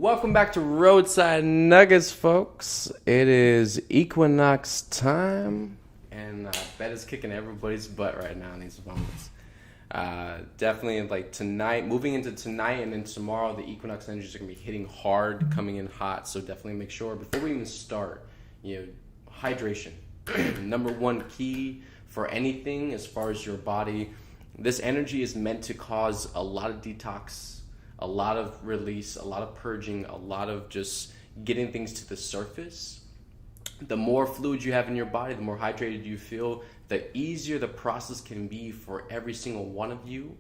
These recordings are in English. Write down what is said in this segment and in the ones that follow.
Welcome back to Roadside Nuggets, folks. It is equinox time, and Bet is kicking everybody's butt right now in these moments. Definitely, like tonight, moving into tonight and then tomorrow, the equinox energies are going to be hitting hard, coming in hot. So definitely make sure, before we even start, hydration. Number one key for anything as far as your body. This energy is meant to cause a lot of detox, a lot of release, a lot of purging, a lot of just getting things to the surface. The more fluid you have in your body, the more hydrated you feel, the easier the process can be for every single one of you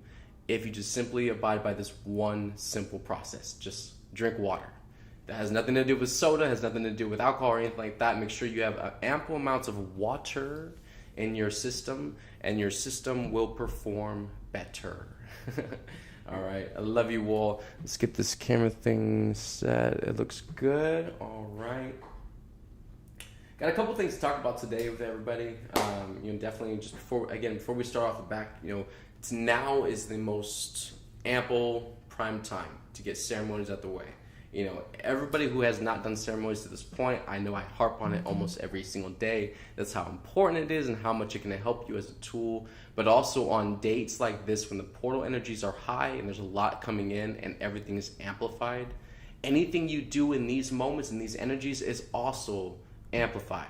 if you just simply abide by this one simple process. Just drink water. That has nothing to do with soda, has nothing to do with alcohol or anything like that. Make sure you have ample amounts of water in your system, and your system will perform better. All right, I love you all. Let's get this camera thing set. It looks good. All right. Got a couple things to talk about today with everybody. Definitely just before we start off the back, now is the most ample prime time to get ceremonies out the way. Everybody who has not done ceremonies to this point, I know I harp on it almost every single day. That's how important it is and how much it can help you as a tool. But also on dates like this, when the portal energies are high and there's a lot coming in and everything is amplified, anything you do in these moments and these energies is also amplified.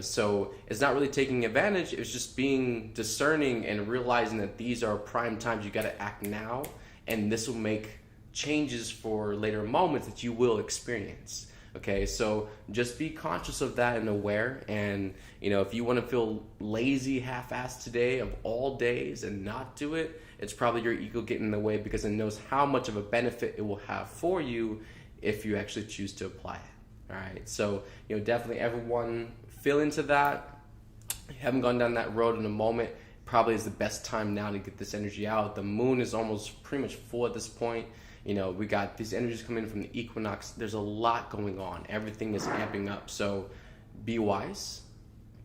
So it's not really taking advantage. It's just being discerning and realizing that these are prime times. You got to act now, and this will make changes for later moments that you will experience. Okay, so just be conscious of that and aware. And if you want to feel lazy, half-assed today of all days and not do it, it's probably your ego getting in the way, because it knows how much of a benefit it will have for you if you actually choose to apply it. All right, so definitely everyone feel into that. If you haven't gone down that road in a moment, probably is the best time now to get this energy out. The moon is almost pretty much full at this point. We got these energies coming in from the equinox. There's a lot going on. Everything is amping up. So be wise,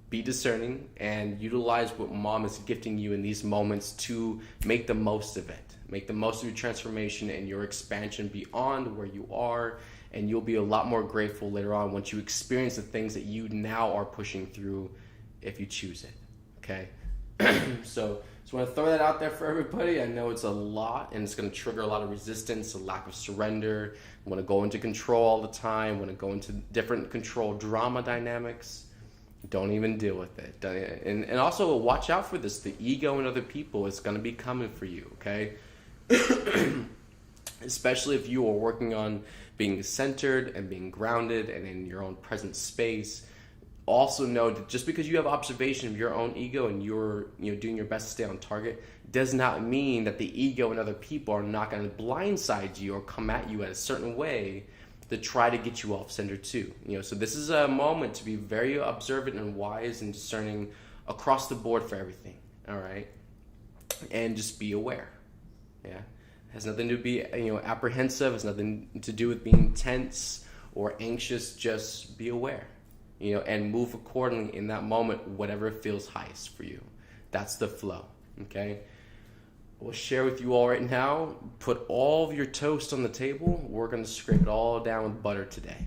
be discerning, and utilize what mom is gifting you in these moments to make the most of it. Make the most of your transformation and your expansion beyond where you are, and you'll be a lot more grateful later on once you experience the things that you now are pushing through, if you choose it. Okay? So just want to throw that out there for everybody. I know it's a lot, and it's going to trigger a lot of resistance, a lack of surrender. Want to go into control all the time, want to go into different control drama dynamics. Don't even deal with it. And also watch out for this. The ego and other people is going to be coming for you, okay? Especially if you are working on being centered and being grounded and in your own present space. Also know that just because you have observation of your own ego and you're doing your best to stay on target does not mean that the ego and other people are not going to blindside you or come at you at a certain way to try to get you off center too. So this is a moment to be very observant and wise and discerning across the board for everything. All right, and just be aware. Yeah, it has nothing to be apprehensive. It's nothing to do with being tense or anxious. Just be aware. And move accordingly in that moment, whatever feels highest for you. That's the flow, okay? We'll share with you all right now. Put all of your toast on the table. We're going to scrape it all down with butter today.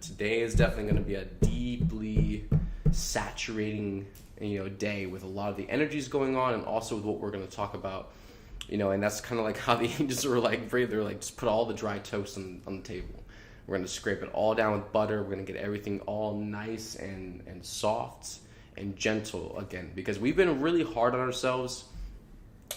Today is definitely going to be a deeply saturating, day with a lot of the energies going on, and also with what we're going to talk about. And that's kind of like how the angels were like, they're like, just put all the dry toast on the table. We're going to scrape it all down with butter. We're going to get everything all nice and soft and gentle again. Because we've been really hard on ourselves,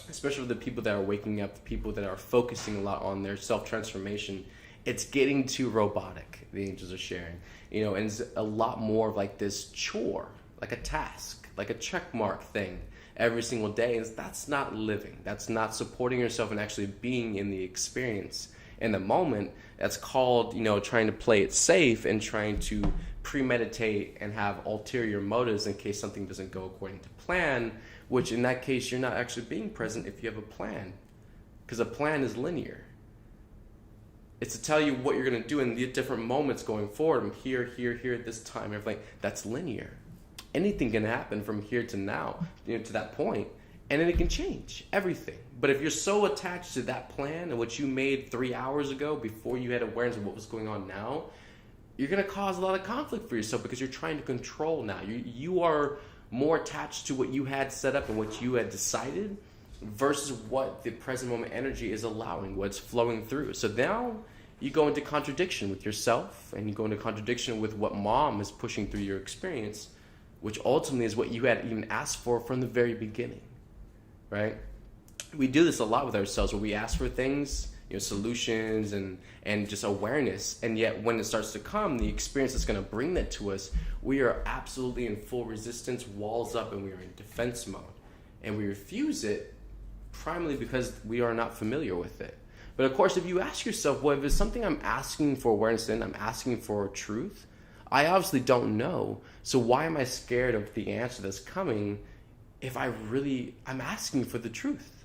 especially with the people that are waking up, the people that are focusing a lot on their self-transformation. It's getting too robotic, the angels are sharing. And it's a lot more of like this chore, like a task, like a check mark thing every single day. And that's not living. That's not supporting yourself and actually being in the experience in the moment. That's called, trying to play it safe and trying to premeditate and have ulterior motives in case something doesn't go according to plan, which in that case, you're not actually being present if you have a plan, because a plan is linear. It's to tell you what you're going to do in the different moments going forward. I'm here at this time, everything. That's linear. Anything can happen from here to now, to that point. And then it can change everything. But if you're so attached to that plan and what you made 3 hours ago before you had awareness of what was going on now, you're going to cause a lot of conflict for yourself because you're trying to control now. You are more attached to what you had set up and what you had decided versus what the present moment energy is allowing, what's flowing through. So now you go into contradiction with yourself, and you go into contradiction with what mom is pushing through your experience, which ultimately is what you had even asked for from the very beginning, right? We do this a lot with ourselves where we ask for things, solutions and just awareness. And yet when it starts to come, the experience that's going to bring that to us, we are absolutely in full resistance, walls up, and we are in defense mode. And we refuse it primarily because we are not familiar with it. But of course, if you ask yourself, well, if it's something I'm asking for awareness in, I'm asking for truth, I obviously don't know. So why am I scared of the answer that's coming if I'm asking for the truth?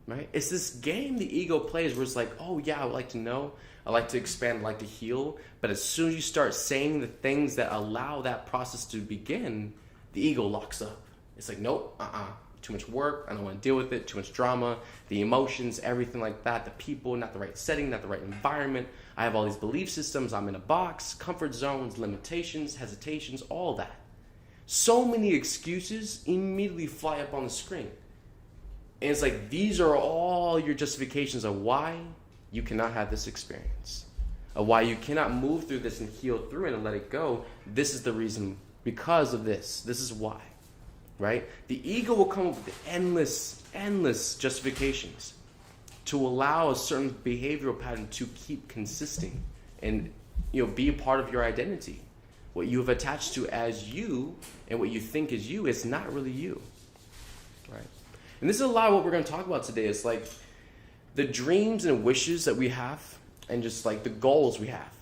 Right? It's this game the ego plays where it's like, oh yeah, I would like to know, I like to expand, I like to heal. But as soon as you start saying the things that allow that process to begin, the ego locks up. It's like, nope, too much work, I don't want to deal with it, too much drama, the emotions, everything like that, the people, not the right setting, not the right environment. I have all these belief systems, I'm in a box, comfort zones, limitations, hesitations, all that. So many excuses immediately fly up on the screen. And it's like, these are all your justifications of why you cannot have this experience, of why you cannot move through this and heal through it and let it go. This is the reason, because of this. This is why, right? The ego will come up with endless justifications to allow a certain behavioral pattern to keep consisting and be a part of your identity. What you have attached to as you and what you think is you is not really you, right? And this is a lot of what we're going to talk about today. Is like the dreams and wishes that we have, and just like the goals we have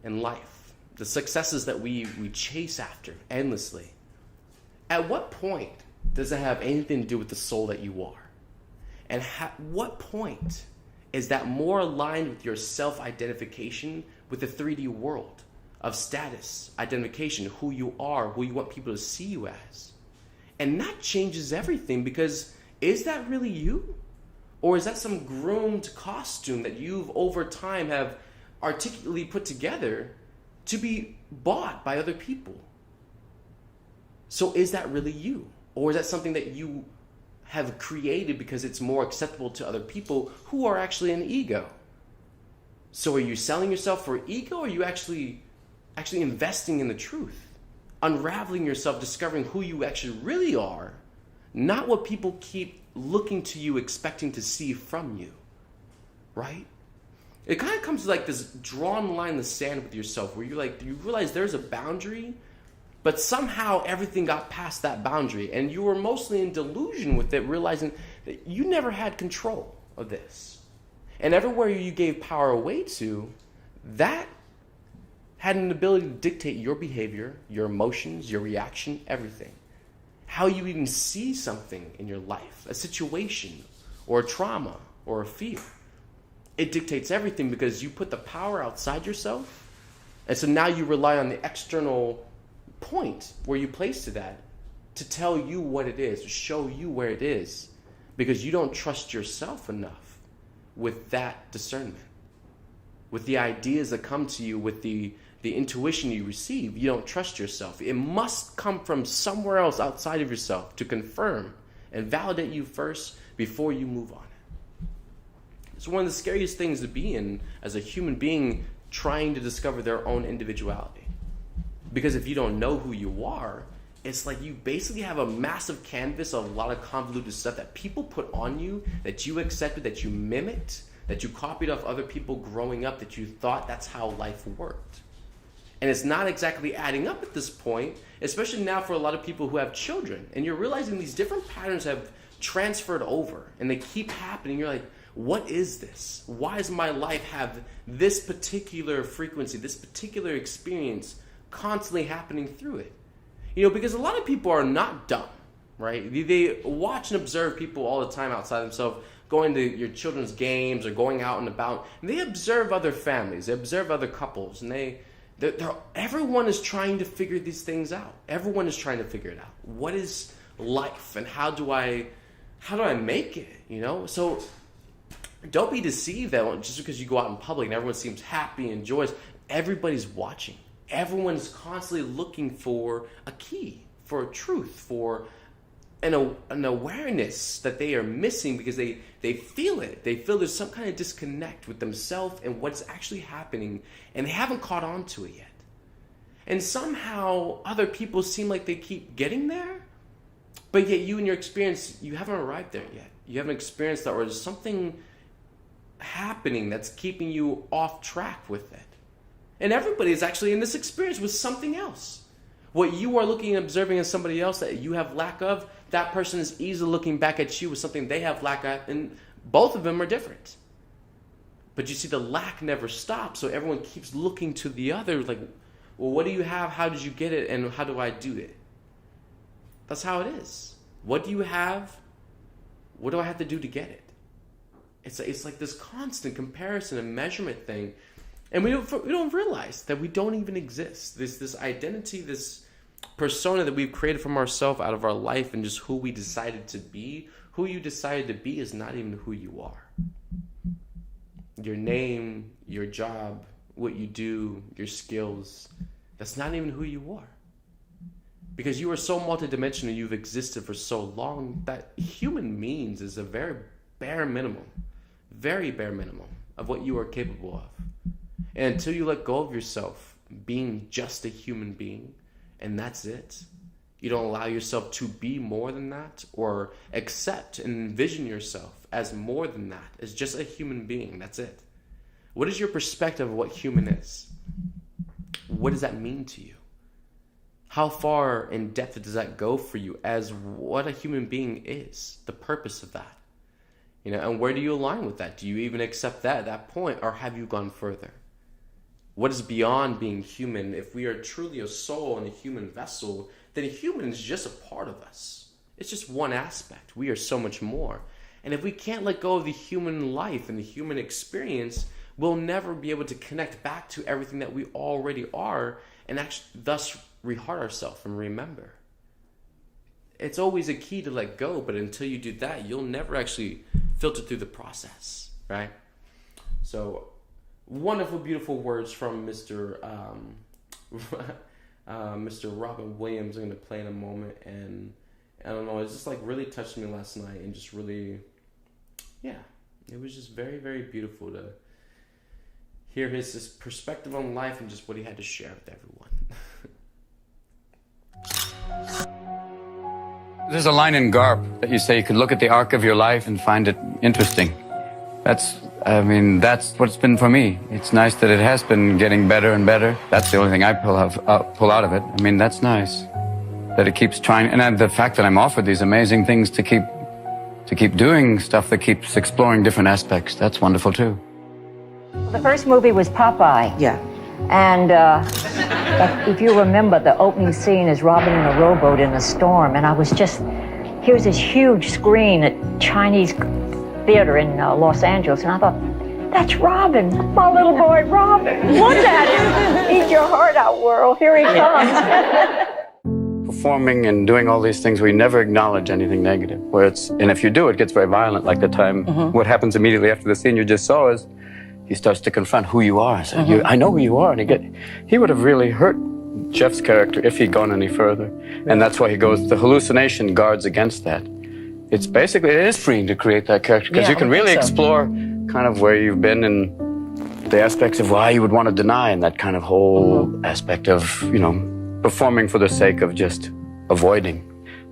in life, the successes that we chase after endlessly. At what point does it have anything to do with the soul that you are? And what point is that more aligned with your self-identification with the 3D world of status, identification, who you are, who you want people to see you as? And that changes everything, because is that really you? Or is that some groomed costume that you've over time have articulately put together to be bought by other people? So is that really you? Or is that something that you have created because it's more acceptable to other people who are actually an ego? So are you selling yourself for ego, or are you actually investing in the truth? Unraveling yourself, discovering who you actually really are, not what people keep looking to you, expecting to see from you, right? It kind of comes to like this drawn line in the sand with yourself where you realize there's a boundary, but somehow everything got past that boundary, and you were mostly in delusion with it, realizing that you never had control of this. And everywhere you gave power away to, that had an ability to dictate your behavior, your emotions, your reaction, everything. How you even see something in your life, a situation or a trauma or a fear. It dictates everything because you put the power outside yourself. And so now you rely on the external point where you place to that to tell you what it is, to show you where it is, because you don't trust yourself enough with that discernment. With the ideas that come to you, with the intuition you receive, you don't trust yourself. It must come from somewhere else outside of yourself to confirm and validate you first before you move on. It's one of the scariest things to be in as a human being trying to discover their own individuality. Because if you don't know who you are, it's like you basically have a massive canvas of a lot of convoluted stuff that people put on you, that you accepted, that you mimicked, that you copied off other people growing up, that you thought that's how life worked. And it's not exactly adding up at this point, especially now for a lot of people who have children. And you're realizing these different patterns have transferred over and they keep happening. You're like, what is this? Why does my life have this particular frequency, this particular experience constantly happening through it? Because a lot of people are not dumb, right? They watch and observe people all the time outside themselves, going to your children's games or going out and about. And they observe other families, they observe other couples, and everyone is trying to figure these things out. Everyone is trying to figure it out. What is life, and how do I how do I make it? You know? So don't be deceived that just because you go out in public and everyone seems happy and joyous, everybody's watching. Everyone's constantly looking for a key, for a truth, for an awareness that they are missing because they feel it. They feel there's some kind of disconnect with themselves and what's actually happening, and they haven't caught on to it yet. And somehow other people seem like they keep getting there, but yet you in your experience, you haven't arrived there yet. You haven't experienced that, or there's something happening that's keeping you off track with it. And everybody is actually in this experience with something else. What you are looking and observing in somebody else that you have lack of, that person is easily looking back at you with something they have lack of, and both of them are different. But you see, the lack never stops, so everyone keeps looking to the other, like, well, what do you have? How did you get it? And how do I do it? That's how it is. What do you have? What do I have to do to get it? It's like this constant comparison and measurement thing. And we don't realize that we don't even exist. This identity, this persona that we've created from ourselves out of our life and just who we decided to be. Who you decided to be is not even who you are. Your name, your job, what you do, your skills, that's not even who you are. Because you are so multidimensional, you've existed for so long that human means is a very bare minimum of what you are capable of. And until you let go of yourself being just a human being, and that's it, you don't allow yourself to be more than that, or accept and envision yourself as more than that, as just a human being, that's it. What is your perspective of what human is? What does that mean to you? How far in depth does that go for you as what a human being is? The purpose of that. You know, and where do you align with that? Do you even accept that at that point, or have you gone further? What is beyond being human? If we are truly a soul and a human vessel, then a human is just a part of us. It's just one aspect. We are so much more. And if we can't let go of the human life and the human experience, we'll never be able to connect back to everything that we already are and actually thus reheart ourselves and remember. It's always a key to let go, but until you do that, you'll never actually filter through the process, right? So, wonderful, beautiful words from Mr. Robin Williams. I'm going to play in a moment, and I don't know, it just like really touched me last night, and just really, yeah, it was just very, very beautiful to hear his perspective on life and just what he had to share with everyone. There's a line in Garp that you say you could look at the arc of your life and find it interesting. That's what it's been for me. It's nice that it has been getting better and better. That's the only thing I pull out of it. I mean, that's nice that it keeps trying, and the fact that I'm offered these amazing things to keep doing stuff that keeps exploring different aspects. That's wonderful too. The first movie was Popeye. Yeah. And if you remember, the opening scene is Robin in a rowboat in a storm, and I was just, here's this huge screen at Chinese theater in Los Angeles, and I thought, that's Robin, my little boy Robin. Look at him. Eat your heart out, world. Here he comes. Performing and doing all these things where you never acknowledge anything negative. And if you do, it gets very violent, like the time, what happens immediately after the scene you just saw is, he starts to confront who you are. So I know who you are. And he would have really hurt Jeff's character if he'd gone any further. And that's why he goes, the hallucination guards against that. It's basically, it is freeing to create that character, because you can really explore kind of where you've been and the aspects of why you would want to deny, and that kind of whole aspect of, you know, performing for the sake of just avoiding.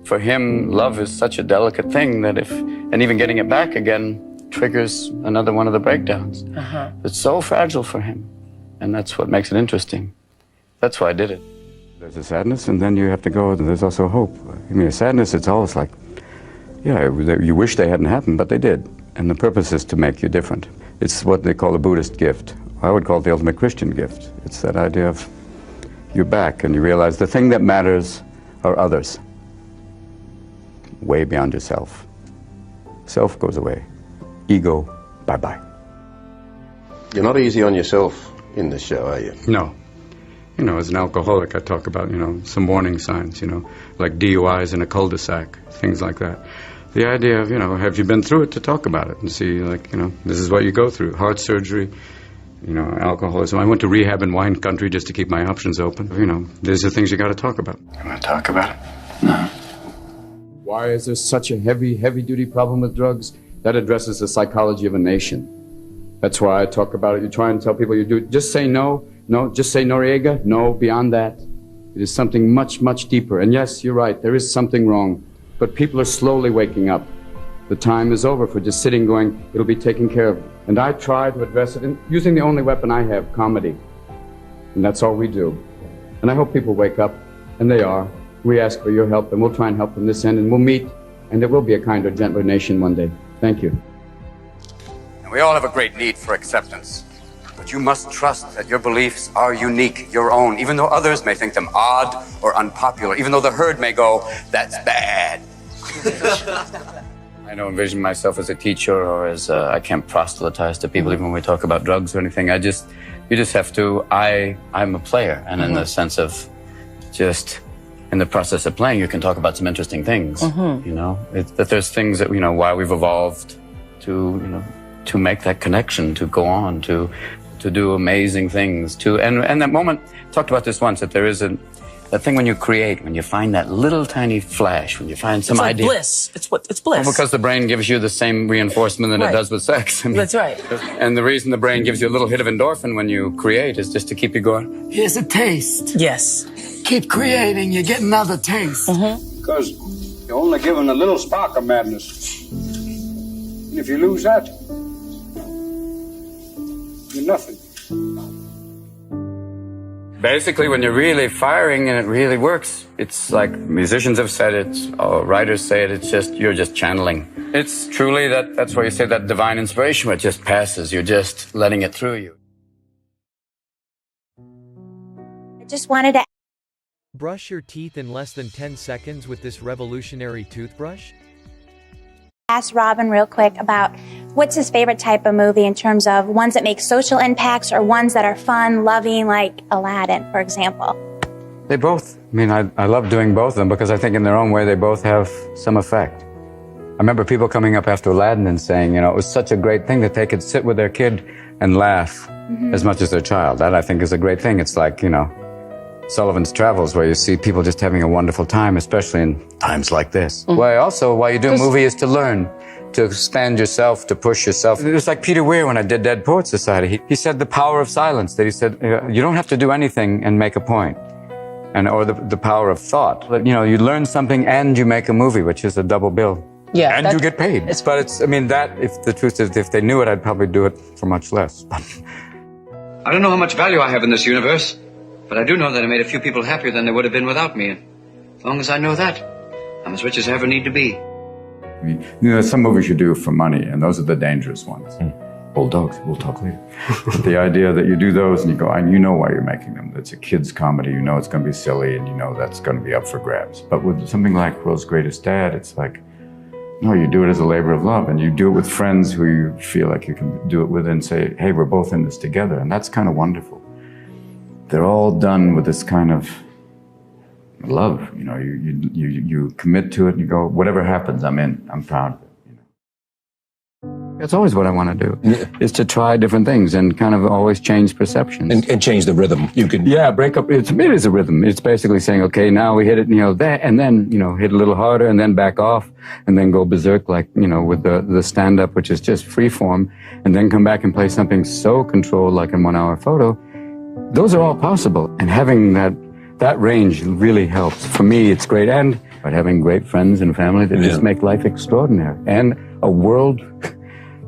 For him, love is such a delicate thing that and even getting it back again triggers another one of the breakdowns. It's so fragile for him, and that's what makes it interesting. That's why I did it. There's a sadness, and then you have to go, there's also hope. I mean, a sadness, it's always like, yeah, you wish they hadn't happened, but they did. And the purpose is to make you different. It's what they call a Buddhist gift. I would call it the ultimate Christian gift. It's that idea of you're back, and you realize the thing that matters are others. Way beyond yourself. Self goes away. Ego, bye-bye. You're not easy on yourself in this show, are you? No. You know, as an alcoholic, I talk about, you know, some warning signs, you know, like DUIs in a cul-de-sac, things like that. The idea of, have you been through it, to talk about it and see, this is what you go through. Heart surgery, alcoholism. I went to rehab in wine country just to keep my options open. These are things you got to talk about. You want to talk about it? No. Why is there such a heavy-duty problem with drugs? That addresses the psychology of a nation. That's why I talk about it. You try and tell people you do it. Just say no. No, just say Noriega. No, beyond that. It is something much, much deeper. And yes, you're right. There is something wrong. But people are slowly waking up. The time is over for just sitting going, it'll be taken care of. And I try to address it using the only weapon I have, comedy. And that's all we do. And I hope people wake up, and they are. We ask for your help, and we'll try and help from this end, and we'll meet, and there will be a kinder, gentler nation one day. Thank you. And we all have a great need for acceptance. But you must trust that your beliefs are unique, your own, even though others may think them odd or unpopular, even though the herd may go, that's bad. I don't envision myself as a teacher or as I can't proselytize to people even when we talk about drugs or anything. You just have to, I'm a player, and in the sense of just in the process of playing, you can talk about some interesting things, that there's things that, why we've evolved to make that connection, to go on, to do amazing things, and that moment, talked about this once, that there is that thing when you create, when you find that little tiny flash, when you find some idea. It's bliss. It's bliss. Well, because the brain gives you the same reinforcement that it does with sex. That's right. And the reason the brain gives you a little hit of endorphin when you create is just to keep you going. Here's a taste. Yes. Keep creating, you get another taste. Because you're only given a little spark of madness. And if you lose that, you're nothing. Basically, when you're really firing and it really works, it's like musicians have said it, or writers say it, you're just channeling. It's truly that's why you say that divine inspiration, where it just passes. You're just letting it through you. I just wanted to brush your teeth in less than 10 seconds with this revolutionary toothbrush? ask Robin real quick about what's his favorite type of movie in terms of ones that make social impacts or ones that are fun, loving, like Aladdin, for example. They both. I mean, I love doing both of them because I think in their own way they both have some effect. I remember people coming up after Aladdin and saying, it was such a great thing that they could sit with their kid and laugh as much as their child. That, I think, is a great thing. It's like, Sullivan's Travels, where you see people just having a wonderful time, especially in times like this. Why you do a movie is to learn, to expand yourself, to push yourself. It was like Peter Weir when I did Dead Poets Society. He said the power of silence, that he said, you don't have to do anything and make a point. Or the power of thought. But, you learn something and you make a movie, which is a double bill. Yeah, and you get paid. But if the truth is, if they knew it, I'd probably do it for much less. I don't know how much value I have in this universe, but I do know that I made a few people happier than they would have been without me. And as long as I know that, I'm as rich as I ever need to be. Some movies you do for money, and those are the dangerous ones. Old dogs, we'll talk later. But the idea that you do those and you go, you know why you're making them. It's a kid's comedy, you know it's going to be silly, and you know that's going to be up for grabs. But with something like World's Greatest Dad, it's like, no, you do it as a labor of love, and you do it with friends who you feel like you can do it with and say, hey, we're both in this together, and that's kind of wonderful. They're all done with this kind of love, you commit to it and you go, whatever happens, I'm in, I'm proud of it. That's always what I want to do, is to try different things and kind of always change perceptions. And change the rhythm. You can... Yeah, break up. It is a rhythm. It's basically saying, okay, now we hit it, there, and then, hit a little harder and then back off and then go berserk like, with the stand-up, which is just free form, and then come back and play something so controlled like in 1 hour photo. Those are all possible. And having that range really helps. For me, it's great. And but having great friends and family that just make life extraordinary. And a world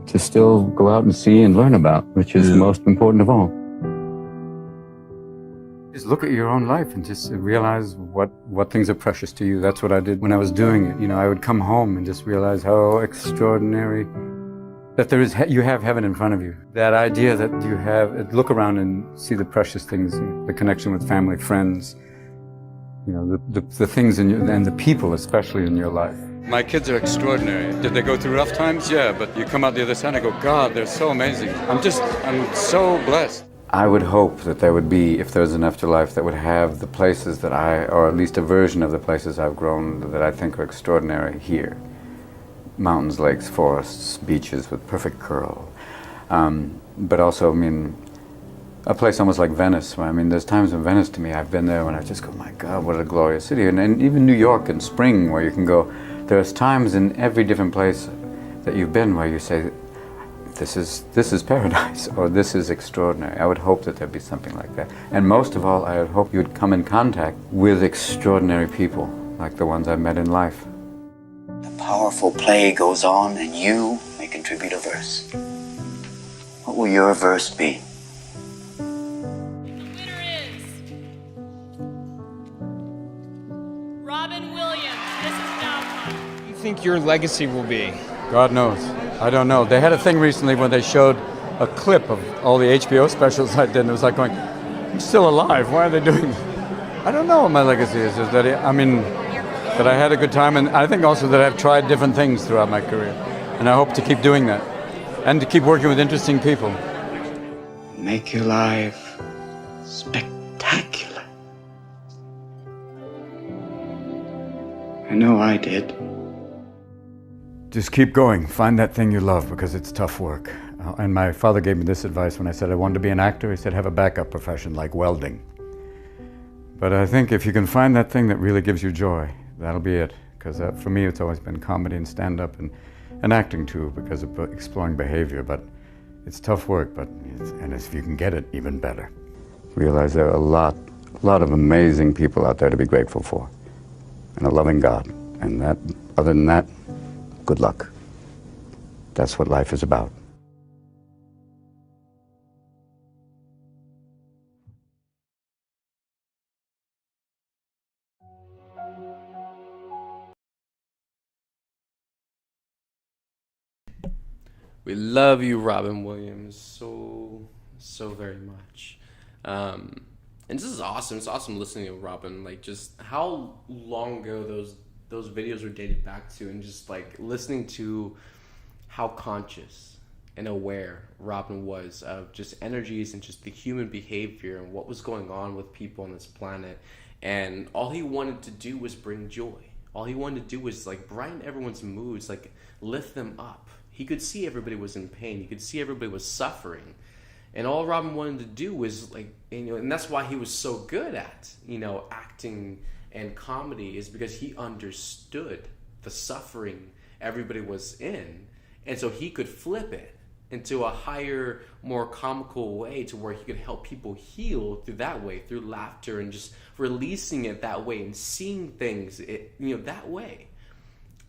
to still go out and see and learn about, which is the most important of all. Just look at your own life and just realize what things are precious to you. That's what I did when I was doing it. I would come home and just realize how extraordinary that you have heaven in front of you. That idea that you have, look around and see the precious things, the connection with family, friends, the things and the people especially in your life. My kids are extraordinary. Did they go through rough times? Yeah, but you come out the other side and go, God, they're so amazing. I'm so blessed. I would hope that there would be, if there's an afterlife, that would have the places that or at least a version of the places I've grown that I think are extraordinary here. mountains, lakes, forests, beaches with perfect curl. But also, I mean, a place almost like Venice. I mean, there's times in Venice to me, I've been there when I just go, my God, what a glorious city. And even New York in spring, where you can go, there's times in every different place that you've been where you say, this is paradise, or this is extraordinary. I would hope that there'd be something like that. And most of all, I would hope you'd come in contact with extraordinary people, like the ones I've met in life. The powerful play goes on, and you may contribute a verse. What will your verse be? Robin Williams, this is now time. What do you think your legacy will be? God knows. I don't know. They had a thing recently when they showed a clip of all the HBO specials I did, and it was like going, I'm still alive. Why are they doing this? I don't know what my legacy is. Is that that I had a good time, and I think also that I've tried different things throughout my career. And I hope to keep doing that, and to keep working with interesting people. Make your life spectacular. I know I did. Just keep going. Find that thing you love, because it's tough work. And my father gave me this advice when I said I wanted to be an actor. He said, have a backup profession like welding. But I think if you can find that thing that really gives you joy, that'll be it. Because for me, it's always been comedy and stand-up and acting too, because of exploring behavior. But it's tough work, and if you can get it, even better. Realize there are a lot of amazing people out there to be grateful for, and a loving God. And that, other than that, good luck. That's what life is about. We love you, Robin Williams, so very much. And this is awesome. It's awesome listening to Robin, like just how long ago those videos were dated back to, and just like listening to how conscious and aware Robin was of just energies and just the human behavior and what was going on with people on this planet. And all he wanted to do was bring joy. All he wanted to do was like brighten everyone's moods, like lift them up. He could see everybody was in pain. He could see everybody was suffering. And all Robin wanted to do was like, and that's why he was so good at, acting and comedy, is because he understood the suffering everybody was in. And so he could flip it into a higher, more comical way to where he could help people heal through that way, through laughter and just releasing it that way and seeing things that way.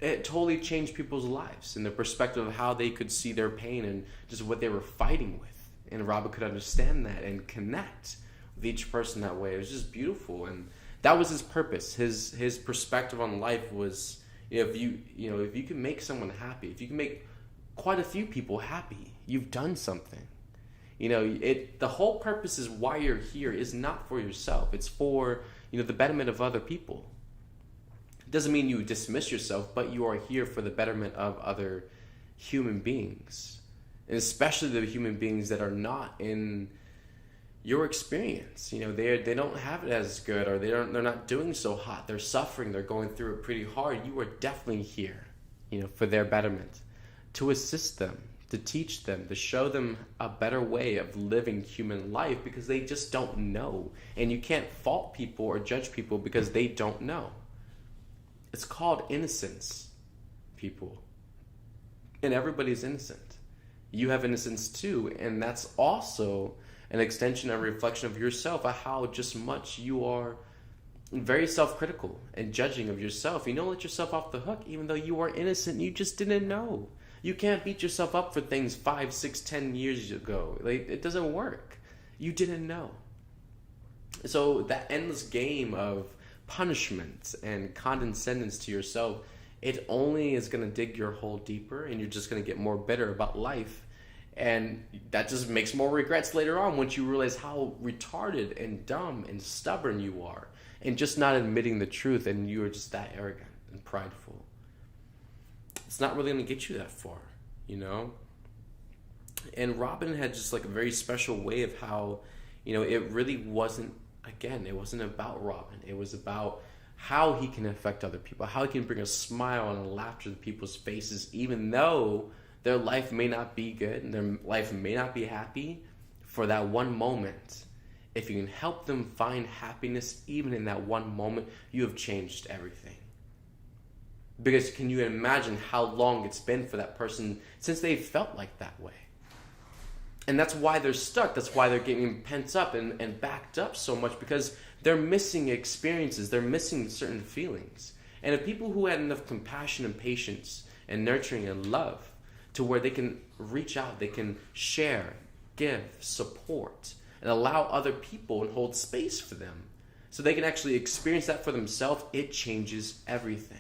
It totally changed people's lives and the perspective of how they could see their pain and just what they were fighting with. And Robin could understand that and connect with each person that way. It was just beautiful, and that was his purpose. His perspective on life was, if you can make someone happy, if you can make quite a few people happy, you've done something. The whole purpose is why you're here is not for yourself. It's for the betterment of other people. It doesn't mean you dismiss yourself, but you are here for the betterment of other human beings, and especially the human beings that are not in your experience. They don't have it as good, or they're not doing so hot. They're suffering. They're going through it pretty hard. You are definitely here, for their betterment, to assist them, to teach them, to show them a better way of living human life, because they just don't know. And you can't fault people or judge people because they don't know. It's called innocence, people. And everybody's innocent. You have innocence too, and that's also an extension and reflection of yourself, of how just much you are very self-critical and judging of yourself. You don't let yourself off the hook, even though you are innocent. You just didn't know. You can't beat yourself up for things 5, 6, 10 years ago. It doesn't work. You didn't know. So that endless game of punishment and condescendence to yourself, it only is going to dig your hole deeper, and you're just going to get more bitter about life. And that just makes more regrets later on, once you realize how retarded and dumb and stubborn you are, and just not admitting the truth, and you are just that arrogant and prideful. It's not really going to get you that far, And Robin had just like a very special way of how, it really wasn't, again, it wasn't about Robin. It was about how he can affect other people, how he can bring a smile and a laughter to people's faces, even though their life may not be good and their life may not be happy for that one moment. If you can help them find happiness even in that one moment, you have changed everything. Because can you imagine how long it's been for that person since they felt like that way? And that's why they're stuck. That's why they're getting pent up and backed up so much, because they're missing experiences. They're missing certain feelings. And if people who had enough compassion and patience and nurturing and love to where they can reach out, they can share, give, support, and allow other people and hold space for them so they can actually experience that for themselves, it changes everything.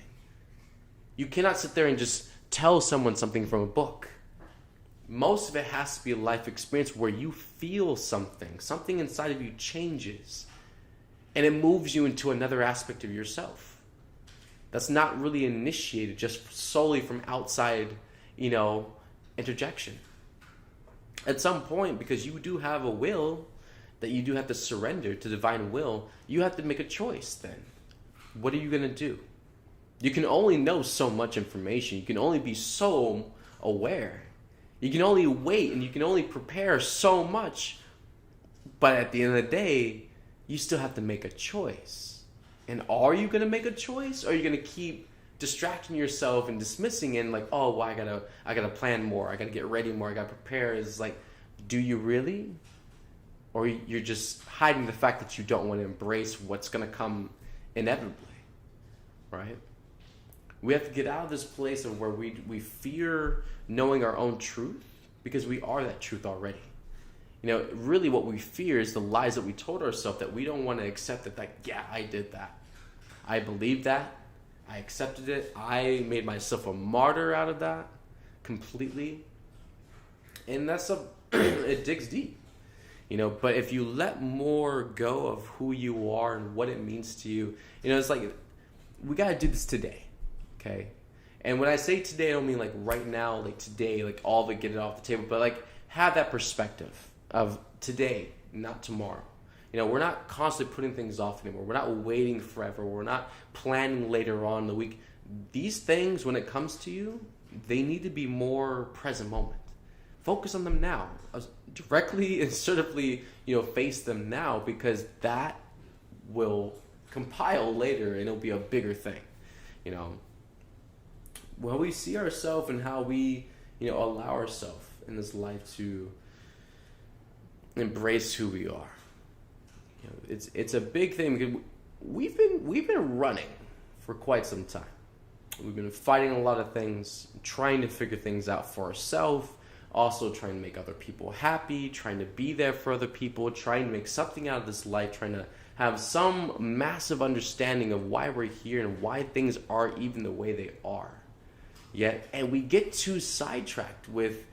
You cannot sit there and just tell someone something from a book. Most of it has to be a life experience where you feel something inside of you changes, and it moves you into another aspect of yourself. That's not really initiated just solely from outside, interjection. At some point, because you do have a will that you do have to surrender to divine will, you have to make a choice then. What are you going to do? You can only know so much information. You can only be so aware. You can only wait and you can only prepare so much. But at the end of the day, you still have to make a choice. And are you going to make a choice? Or are you going to keep distracting yourself and dismissing it, like, oh, well, I gotta plan more. I got to get ready more. I got to prepare. It's like, do you really? Or you're just hiding the fact that you don't want to embrace what's going to come inevitably, right? We have to get out of this place of where we fear knowing our own truth, because we are that truth already. Really what we fear is the lies that we told ourselves, that we don't want to accept that, like, yeah, I did that. I believed that. I accepted it. I made myself a martyr out of that completely. And that stuff, it digs deep. But if you let more go of who you are and what it means to you, it's like, we got to do this today. Okay. And when I say today, I don't mean like right now, like today, like all to get it off the table, but like have that perspective of today, not tomorrow. We're not constantly putting things off anymore. We're not waiting forever. We're not planning later on in the week. These things, when it comes to you, they need to be more present moment. Focus on them now. Directly, assertively, face them now, because that will compile later and it'll be a bigger thing. Well, we see ourselves and how we, allow ourselves in this life to embrace who we are. It's a big thing, because we've been running for quite some time. We've been fighting a lot of things, trying to figure things out for ourselves, also trying to make other people happy, trying to be there for other people, trying to make something out of this life, trying to have some massive understanding of why we're here and why things are even the way they are. And we get too sidetracked with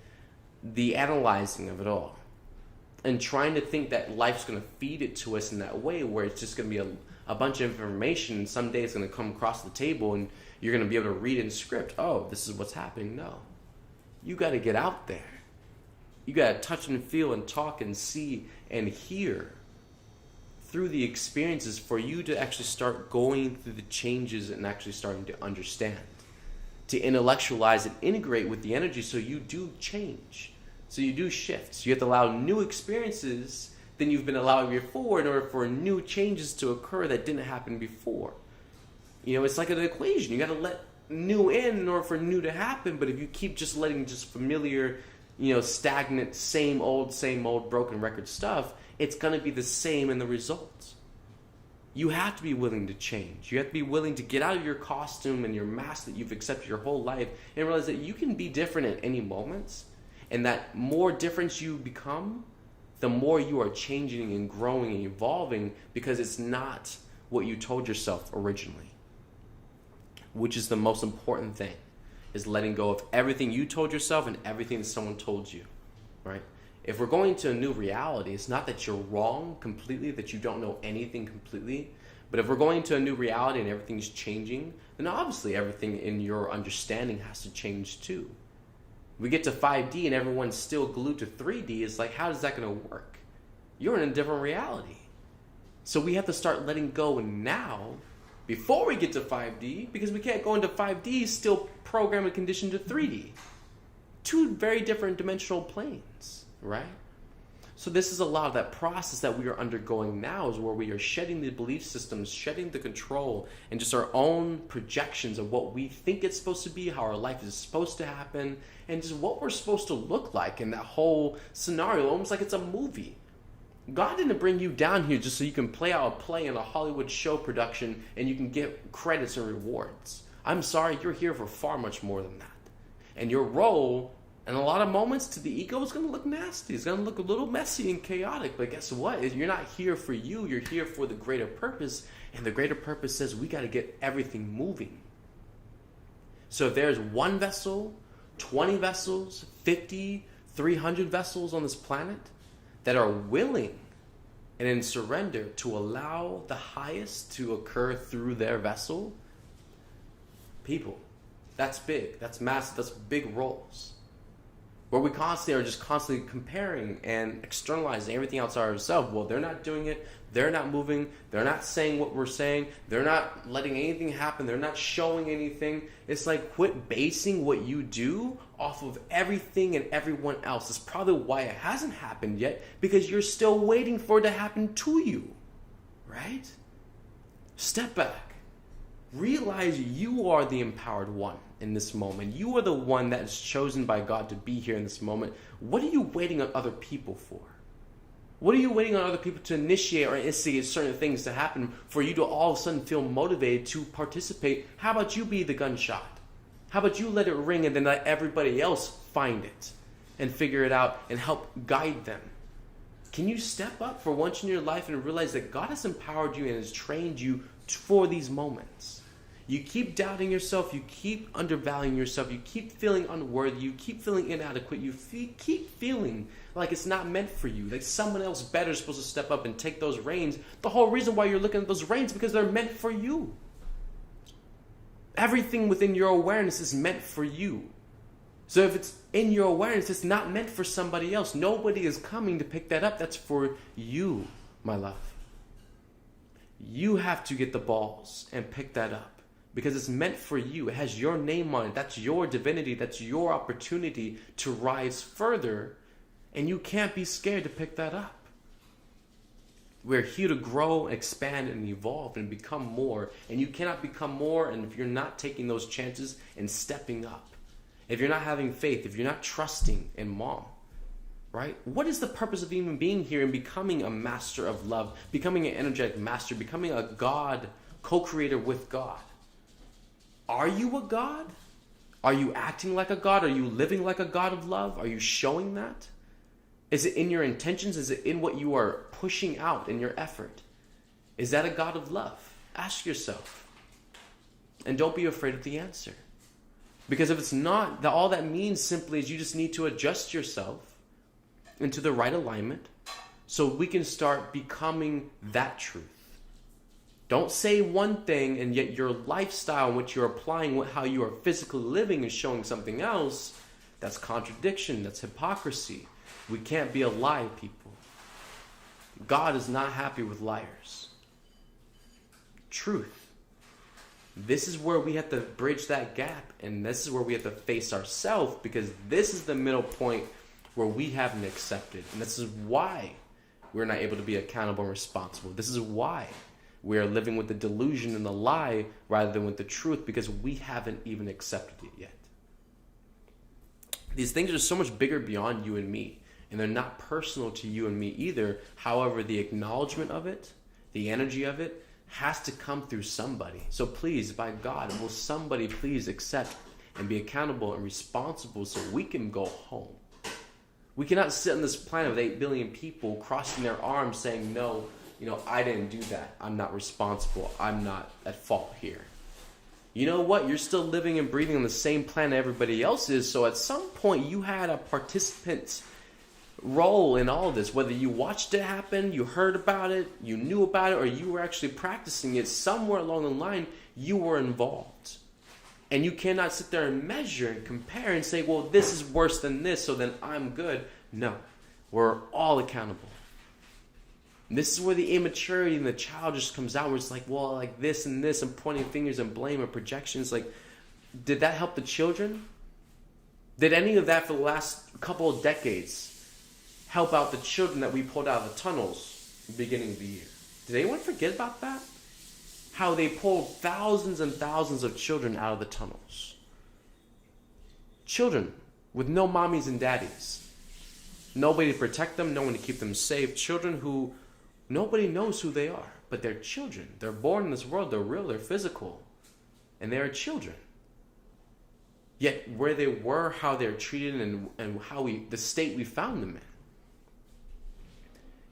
the analyzing of it all and trying to think that life's going to feed it to us in that way, where it's just going to be a bunch of information, and someday it's going to come across the table and you're going to be able to read in script, oh, this is what's happening. No. You got to get out there. You got to touch and feel and talk and see and hear through the experiences for you to actually start going through the changes and actually starting to understand, to intellectualize and integrate with the energy, so you do change, so you do shift. So you have to allow new experiences than you've been allowing before in order for new changes to occur that didn't happen before. It's like an equation. You got to let new in order for new to happen. But if you keep just letting just familiar, stagnant, same old broken record stuff, it's going to be the same in the results. You have to be willing to change. You have to be willing to get out of your costume and your mask that you've accepted your whole life and realize that you can be different at any moment, and that more difference you become, the more you are changing and growing and evolving, because it's not what you told yourself originally, which is the most important thing, is letting go of everything you told yourself and everything that someone told you, right? If we're going to a new reality, it's not that you're wrong completely, that you don't know anything completely, but if we're going to a new reality and everything's changing, then obviously everything in your understanding has to change too. We get to 5D and everyone's still glued to 3D. It's like, how is that going to work? You're in a different reality. So we have to start letting go now before we get to 5D, because we can't go into 5D still program and condition to 3D. Two very different dimensional planes, right? So this is a lot of that process that we are undergoing now, is where we are shedding the belief systems, shedding the control, and just our own projections of what we think it's supposed to be, how our life is supposed to happen, and just what we're supposed to look like in that whole scenario, almost like it's a movie. God didn't bring you down here just so you can play out a play in a Hollywood show production and you can get credits and rewards. I'm sorry, you're here for far much more than that. And your role, in a lot of moments, to the ego is going to look nasty. It's going to look a little messy and chaotic. But guess what? You're not here for you. You're here for the greater purpose. And the greater purpose says we got to get everything moving. So if there's one vessel, 20 vessels, 50, 300 vessels on this planet that are willing and in surrender to allow the highest to occur through their vessel, people, that's big, that's massive, that's big roles. Where we constantly are just constantly comparing and externalizing everything outside ourselves. Well, they're not doing it, they're not moving, they're not saying what we're saying, they're not letting anything happen, they're not showing anything. It's like, quit basing what you do off of everything and everyone else. That's probably why it hasn't happened yet, because you're still waiting for it to happen to you, right? Step back. Realize you are the empowered one in this moment. You are the one that is chosen by God to be here in this moment. What are you waiting on other people for? What are you waiting on other people to initiate or instigate certain things to happen for you to all of a sudden feel motivated to participate? How about you be the gunshot? How about you let it ring and then let everybody else find it and figure it out and help guide them? Can you step up for once in your life and realize that God has empowered you and has trained you for these moments? You keep doubting yourself, you keep undervaluing yourself, you keep feeling unworthy, you keep feeling inadequate, you keep feeling like it's not meant for you, like someone else better is supposed to step up and take those reins. The whole reason why you're looking at those reins is because they're meant for you. Everything within your awareness is meant for you. So if it's in your awareness, it's not meant for somebody else. Nobody is coming to pick that up. That's for you, my love. You have to get the balls and pick that up. Because it's meant for you. It has your name on it. That's your divinity. That's your opportunity to rise further. And you can't be scared to pick that up. We're here to grow, expand, and evolve and become more. And you cannot become more and if you're not taking those chances and stepping up. If you're not having faith, if you're not trusting in mom, right? What is the purpose of even being here and becoming a master of love, becoming an energetic master, becoming a God, co-creator with God? Are you a God? Are you acting like a God? Are you living like a God of love? Are you showing that? Is it in your intentions? Is it in what you are pushing out in your effort? Is that a God of love? Ask yourself. And don't be afraid of the answer. Because if it's not, all that means simply is you just need to adjust yourself into the right alignment so we can start becoming that truth. Don't say one thing and yet your lifestyle, what you're applying, how you are physically living is showing something else. That's contradiction. That's hypocrisy. We can't be a lie, people. God is not happy with liars. Truth. This is where we have to bridge that gap, and this is where we have to face ourselves, because this is the middle point where we haven't accepted. And this is why we're not able to be accountable and responsible. This is why we are living with the delusion and the lie rather than with the truth, because we haven't even accepted it yet. These things are so much bigger beyond you and me, and they're not personal to you and me either. However, the acknowledgement of it, the energy of it, has to come through somebody. So please, by God, will somebody please accept and be accountable and responsible so we can go home. We cannot sit on this planet with 8 billion people crossing their arms saying, no, I didn't do that. I'm not responsible. I'm not at fault here. You know what? You're still living and breathing on the same planet everybody else is. So at some point you had a participant role in all of this. Whether you watched it happen, you heard about it, you knew about it, or you were actually practicing it, somewhere along the line you were involved. And you cannot sit there and measure and compare and say, well, this is worse than this, so then I'm good. No. We're all accountable. And this is where the immaturity in the child just comes out, where it's like, well, like this and this, and pointing fingers and blame and projections. Like, did that help the children? Did any of that for the last couple of decades help out the children that we pulled out of the tunnels at the beginning of the year? Did anyone forget about that? How they pulled thousands and thousands of children out of the tunnels. Children with no mommies and daddies. Nobody to protect them, no one to keep them safe. Children who nobody knows who they are, but they're children. They're born in this world, they're real, they're physical, and they are children. Yet where they were, how they're treated, and how the state we found them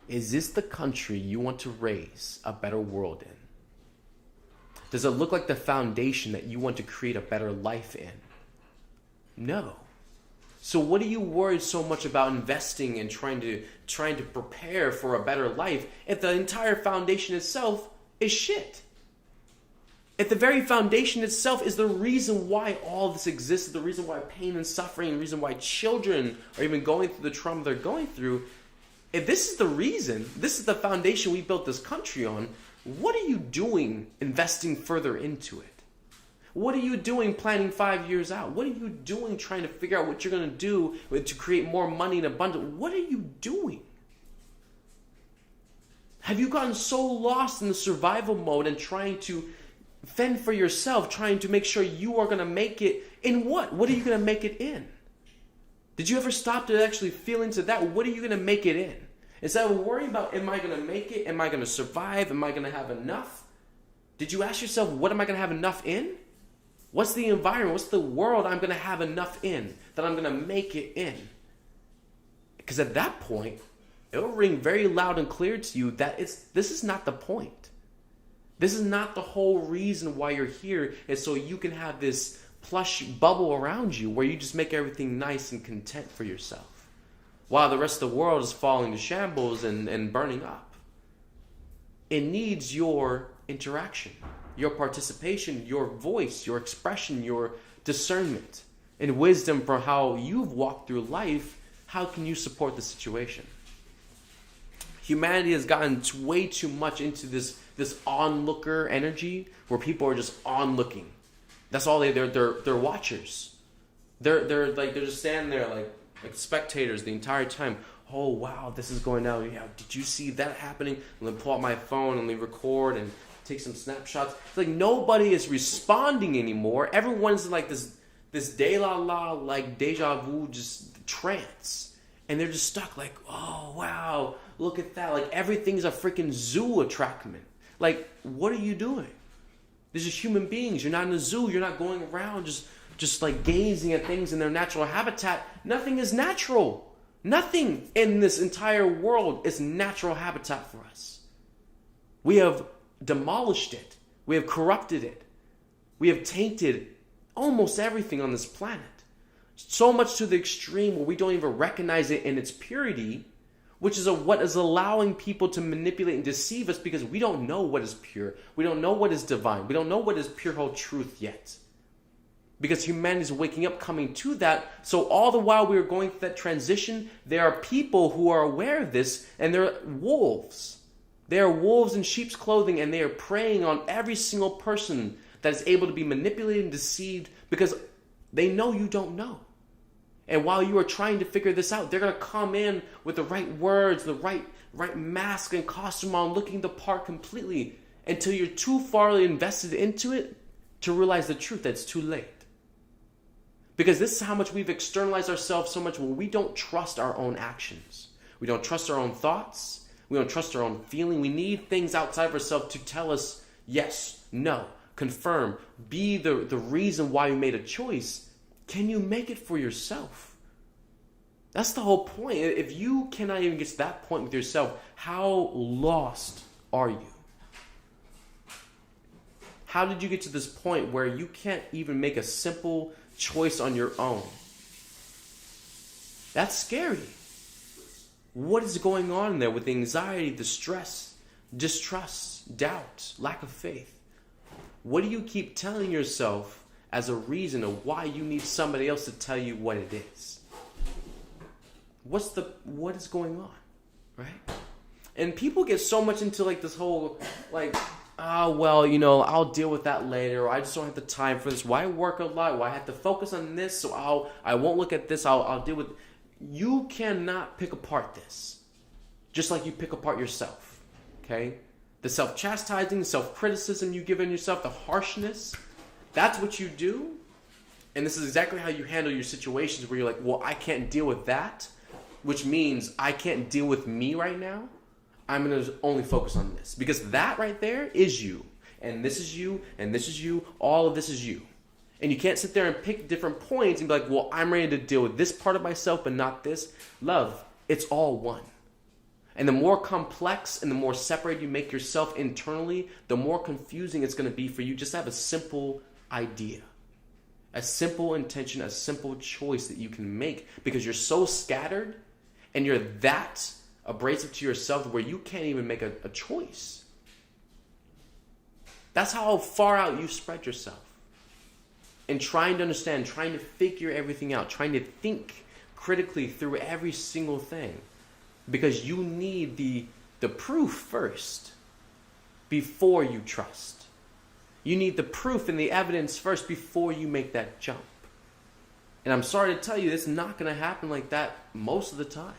in. Is this the country you want to raise a better world in? Does it look like the foundation that you want to create a better life in? No. So what are you worried so much about investing and trying to prepare for a better life if the entire foundation itself is shit? If the very foundation itself is the reason why all this exists, the reason why pain and suffering, the reason why children are even going through the trauma they're going through, if this is the reason, this is the foundation we built this country on, what are you doing investing further into it? What are you doing planning 5 years out? What are you doing trying to figure out what you're going to do to create more money in abundance? What are you doing? Have you gotten so lost in the survival mode and trying to fend for yourself, trying to make sure you are going to make it in what? What are you going to make it in? Did you ever stop to actually feel into that? What are you going to make it in? Instead of worrying about, am I going to make it? Am I going to survive? Am I going to have enough? Did you ask yourself, what am I going to have enough in? What's the environment? What's the world I'm going to have enough in that I'm going to make it in? Because at that point, it will ring very loud and clear to you that this is not the point. This is not the whole reason why you're here, is so you can have this plush bubble around you where you just make everything nice and content for yourself, while the rest of the world is falling to shambles and burning up. It needs your interaction, your participation, your voice, your expression, your discernment, and wisdom for how you've walked through life. How can you support the situation? Humanity has gotten way too much into this onlooker energy where people are just onlooking. That's all they're watchers. They're just standing there like spectators the entire time. Oh wow, this is going down. Yeah, did you see that happening? And then pull out my phone and then record and take some snapshots. It's like nobody is responding anymore. Everyone's in like this de la la, like deja vu, just trance. And they're just stuck like, oh wow, look at that. Like everything's a freaking zoo attractment. Like, what are you doing? These are human beings. You're not in a zoo. You're not going around just like gazing at things in their natural habitat. Nothing is natural. Nothing in this entire world is natural habitat for us. We have demolished it. We have corrupted it. We have tainted almost everything on this planet. So much to the extreme where we don't even recognize it in its purity, which is what is allowing people to manipulate and deceive us, because we don't know what is pure. We don't know what is divine. We don't know what is pure whole truth yet. Because humanity is waking up, coming to that. So all the while we are going through that transition, there are people who are aware of this, and they're wolves. They are wolves in sheep's clothing, and they are preying on every single person that is able to be manipulated and deceived, because they know you don't know. And while you are trying to figure this out, they're going to come in with the right words, the right mask and costume on, looking the part completely, until you're too far invested into it to realize the truth that it's too late. Because this is how much we've externalized ourselves so much when we don't trust our own actions. We don't trust our own thoughts. We don't trust our own feeling. We need things outside of ourselves to tell us yes, no, confirm, be the reason why you made a choice. Can you make it for yourself? That's the whole point. If you cannot even get to that point with yourself, how lost are you? How did you get to this point where you can't even make a simple choice on your own? That's scary. What is going on there with anxiety, distress, distrust, doubt, lack of faith? What do you keep telling yourself as a reason of why you need somebody else to tell you what it is? What is going on, right? And people get so much into like this whole like, well, you know, I'll deal with that later. Or I just don't have the time for this. Why work a lot? Why I have to focus on this? So I won't look at this. I'll deal with. You cannot pick apart this, just like you pick apart yourself. Okay, the self-chastising, the self-criticism you give in yourself, the harshness. That's what you do. And this is exactly how you handle your situations where you're like, well, I can't deal with that, which means I can't deal with me right now. I'm going to only focus on this. Because that right there is you. And this is you. And this is you. All of this is you. And you can't sit there and pick different points and be like, well, I'm ready to deal with this part of myself but not this. Love, it's all one. And the more complex and the more separated you make yourself internally, the more confusing it's going to be for you just to have a simple idea. A simple intention, a simple choice that you can make because you're so scattered and you're that abrasive to yourself where you can't even make a choice. That's how far out you spread yourself. And trying to understand, trying to figure everything out, trying to think critically through every single thing. Because you need the proof first before you trust. You need the proof and the evidence first before you make that jump. And I'm sorry to tell you, it's not going to happen like that most of the time.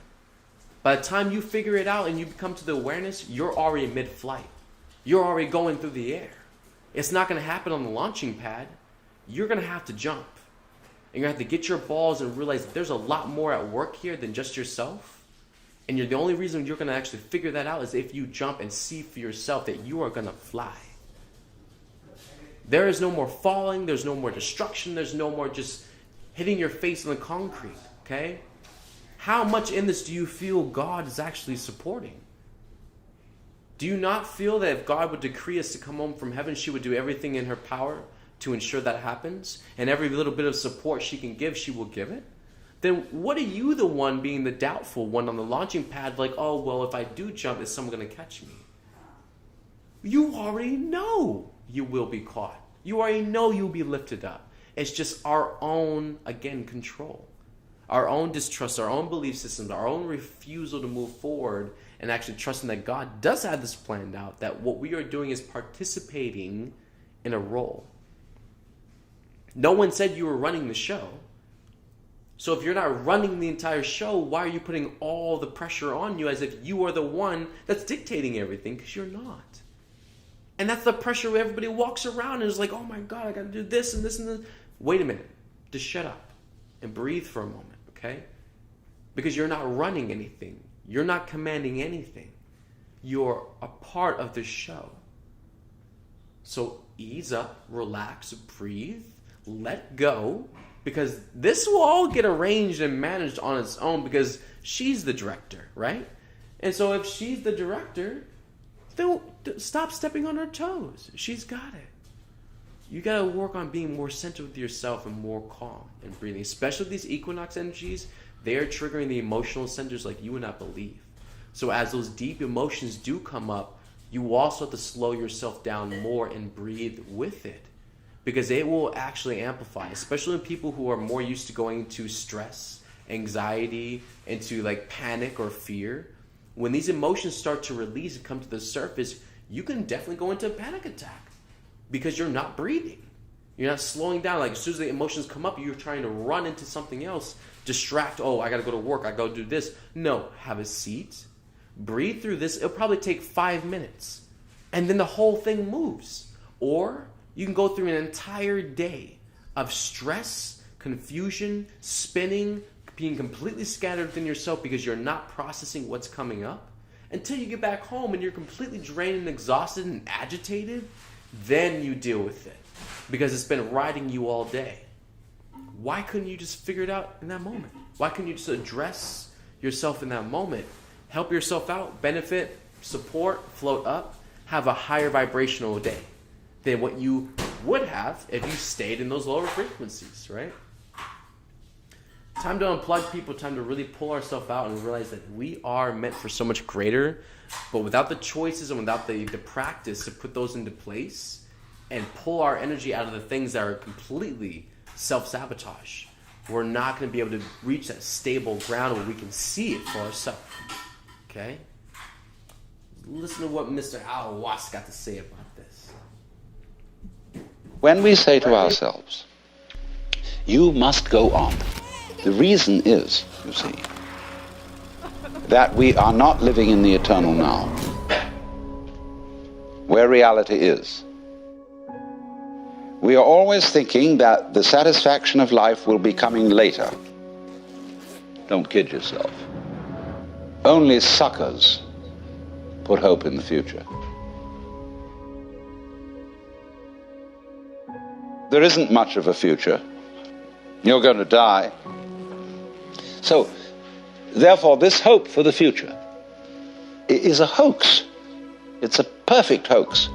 By the time you figure it out and you come to the awareness, you're already mid-flight. You're already going through the air. It's not going to happen on the launching pad. You're going to have to jump. And you're going to have to get your balls and realize that there's a lot more at work here than just yourself. And the only reason you're going to actually figure that out is if you jump and see for yourself that you are going to fly. There is no more falling. There's no more destruction. There's no more just hitting your face on the concrete. Okay? How much in this do you feel God is actually supporting? Do you not feel that if God would decree us to come home from heaven, she would do everything in her power to ensure that happens? And every little bit of support she can give, she will give it? Then what are you the one being the doubtful one on the launching pad, like, oh, well, if I do jump, is someone going to catch me? You already know you will be caught. You already know you'll be lifted up. It's just our own, again, control. Our own distrust, our own belief systems, our own refusal to move forward and actually trusting that God does have this planned out, that what we are doing is participating in a role. No one said you were running the show. So if you're not running the entire show, why are you putting all the pressure on you as if you are the one that's dictating everything? Because you're not. And that's the pressure where everybody walks around and is like, oh my God, I got to do this and this and this. Wait a minute. Just shut up and breathe for a moment, okay? Because you're not running anything. You're not commanding anything. You're a part of the show. So ease up, relax, breathe, let go. Because this will all get arranged and managed on its own because she's the director, right? And so if she's the director, then stop stepping on her toes. She's got it. You got to work on being more centered with yourself and more calm and breathing. Especially these equinox energies, they are triggering the emotional centers like you would not believe. So as those deep emotions do come up, you also have to slow yourself down more and breathe with it. Because it will actually amplify, especially in people who are more used to going into stress, anxiety, into like panic or fear. When these emotions start to release and come to the surface, you can definitely go into a panic attack because you're not breathing. You're not slowing down. Like as soon as the emotions come up, you're trying to run into something else, distract. Oh, I got to go to work. I got to do this. No, have a seat. Breathe through this. It'll probably take 5 minutes. And then the whole thing moves. Or you can go through an entire day of stress, confusion, spinning, being completely scattered within yourself because you're not processing what's coming up until you get back home and you're completely drained and exhausted and agitated. Then you deal with it because it's been riding you all day. Why couldn't you just figure it out in that moment? Why couldn't you just address yourself in that moment? Help yourself out, benefit, support, float up, have a higher vibrational day than what you would have if you stayed in those lower frequencies, right? Time to unplug people, time to really pull ourselves out and realize that we are meant for so much greater, but without the choices and without the practice to put those into place and pull our energy out of the things that are completely self-sabotage, we're not going to be able to reach that stable ground where we can see it for ourselves, okay? Listen to what Mr. Al Watts got to say about this. When we say to ourselves, you must go on, the reason is, you see, that we are not living in the eternal now, where reality is. We are always thinking that the satisfaction of life will be coming later. Don't kid yourself. Only suckers put hope in the future. There isn't much of a future. You're going to die. So, therefore, this hope for the future is a hoax. It's a perfect hoax.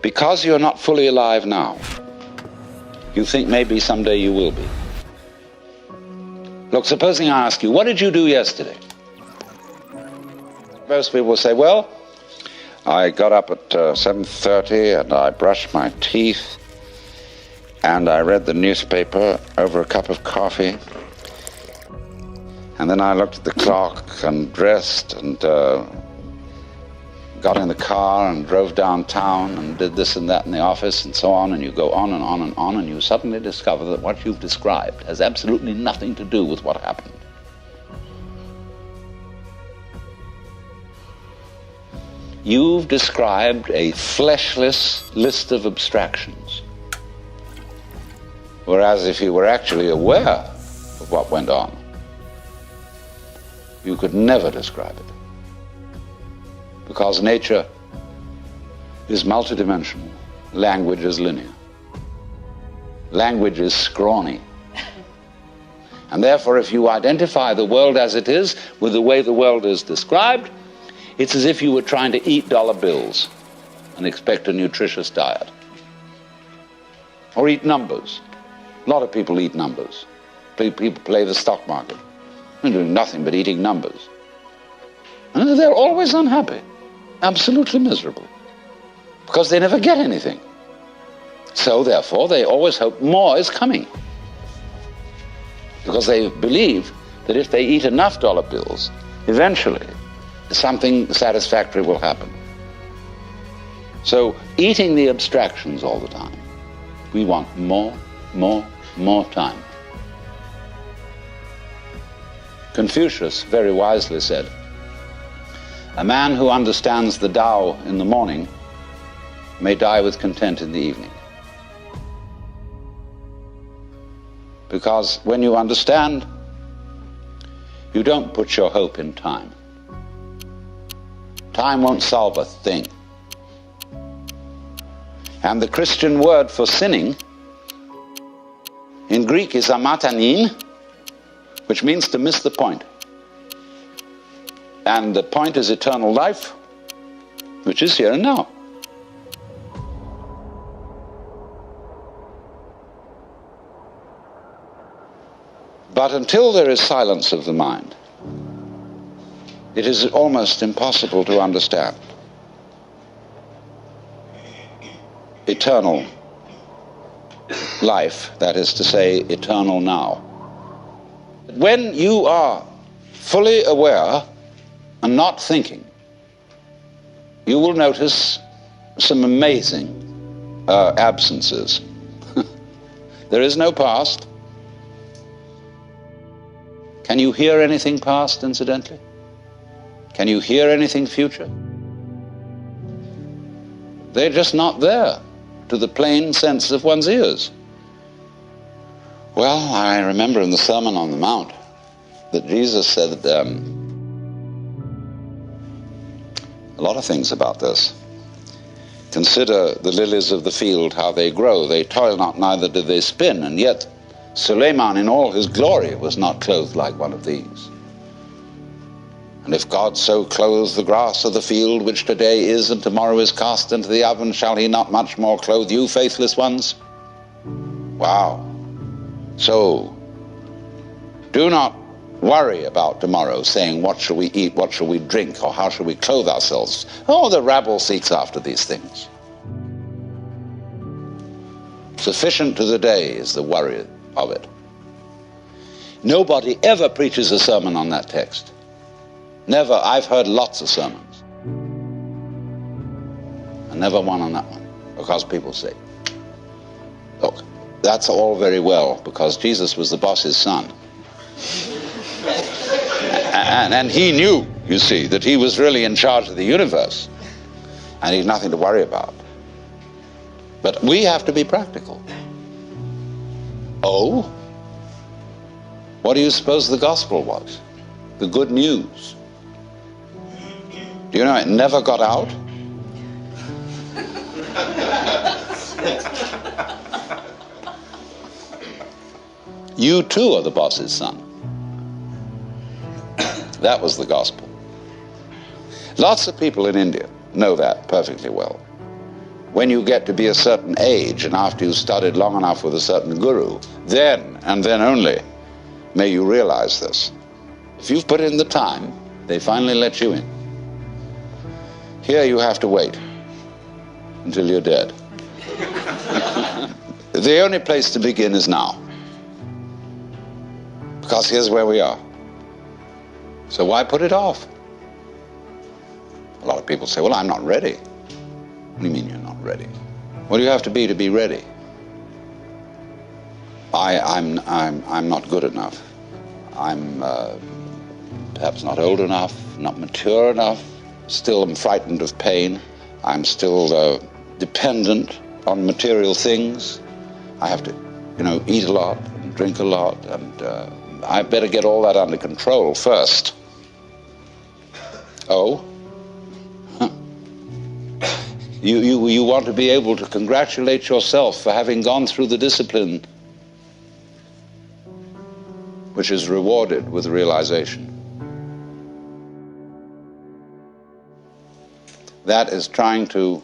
Because you're not fully alive now, you think maybe someday you will be. Look, supposing I ask you, what did you do yesterday? Most people will say, well, I got up at 7:30 and I brushed my teeth and I read the newspaper over a cup of coffee. And then I looked at the clock and dressed and got in the car and drove downtown and did this and that in the office and so on, and you go on and on and on, and you suddenly discover that what you've described has absolutely nothing to do with what happened. You've described a fleshless list of abstractions, whereas if you were actually aware of what went on, you could never describe it. Because nature is multidimensional, language is linear. Language is scrawny. And therefore, if you identify the world as it is with the way the world is described, it's as if you were trying to eat dollar bills and expect a nutritious diet. Or eat numbers. A lot of people eat numbers. People play the stock market. They're doing nothing but eating numbers. And they're always unhappy. Absolutely miserable, because they never get anything. So therefore, they always hope more is coming, because they believe that if they eat enough dollar bills, eventually something satisfactory will happen. So eating the abstractions all the time, we want more time. Confucius very wisely said, a man who understands the Tao in the morning may die with content in the evening. Because when you understand, you don't put your hope in time. Time won't solve a thing. And the Christian word for sinning in Greek is amatanin, which means to miss the point. And the point is eternal life, which is here and now. But until there is silence of the mind, it is almost impossible to understand eternal life, that is to say, eternal now. When you are fully aware and not thinking, you will notice some amazing absences. There is no past. Can you hear anything past, incidentally? Can you hear anything future? They're just not there to the plain sense of one's ears. Well, I remember in the Sermon on the Mount that Jesus said a lot of things about this. Consider the lilies of the field, how they grow. They toil not, neither do they spin. And yet Suleiman in all his glory was not clothed like one of these. And if God so clothes the grass of the field, which today is and tomorrow is cast into the oven, shall he not much more clothe you, faithless ones? Wow. So, do not worry about tomorrow, saying, what shall we eat, what shall we drink, or how shall we clothe ourselves? Oh, the rabble seeks after these things. Sufficient to the day is the worry of it. Nobody ever preaches a sermon on that text. Never. I've heard lots of sermons. And never one on that one. Because people say, look, that's all very well because Jesus was the boss's son. And he knew, you see, that he was really in charge of the universe. And he had nothing to worry about. But we have to be practical. Oh? What do you suppose the gospel was? The good news. Do you know it never got out? You too are the boss's son. That was the gospel. Lots of people in India know that perfectly well. When you get to be a certain age and after you've studied long enough with a certain guru, then and then only may you realize this. If you've put in the time, they finally let you in. Here you have to wait until you're dead. The only place to begin is now. Because here's where we are. So why put it off? A lot of people say, well, I'm not ready. What do you mean you're not ready? What do you have to be ready? I'm not good enough. I'm perhaps not old enough, not mature enough. Still am frightened of pain. I'm still dependent on material things. I have to, eat a lot and drink a lot, and I better get all that under control first. Oh? You want to be able to congratulate yourself for having gone through the discipline which is rewarded with realization. That is trying to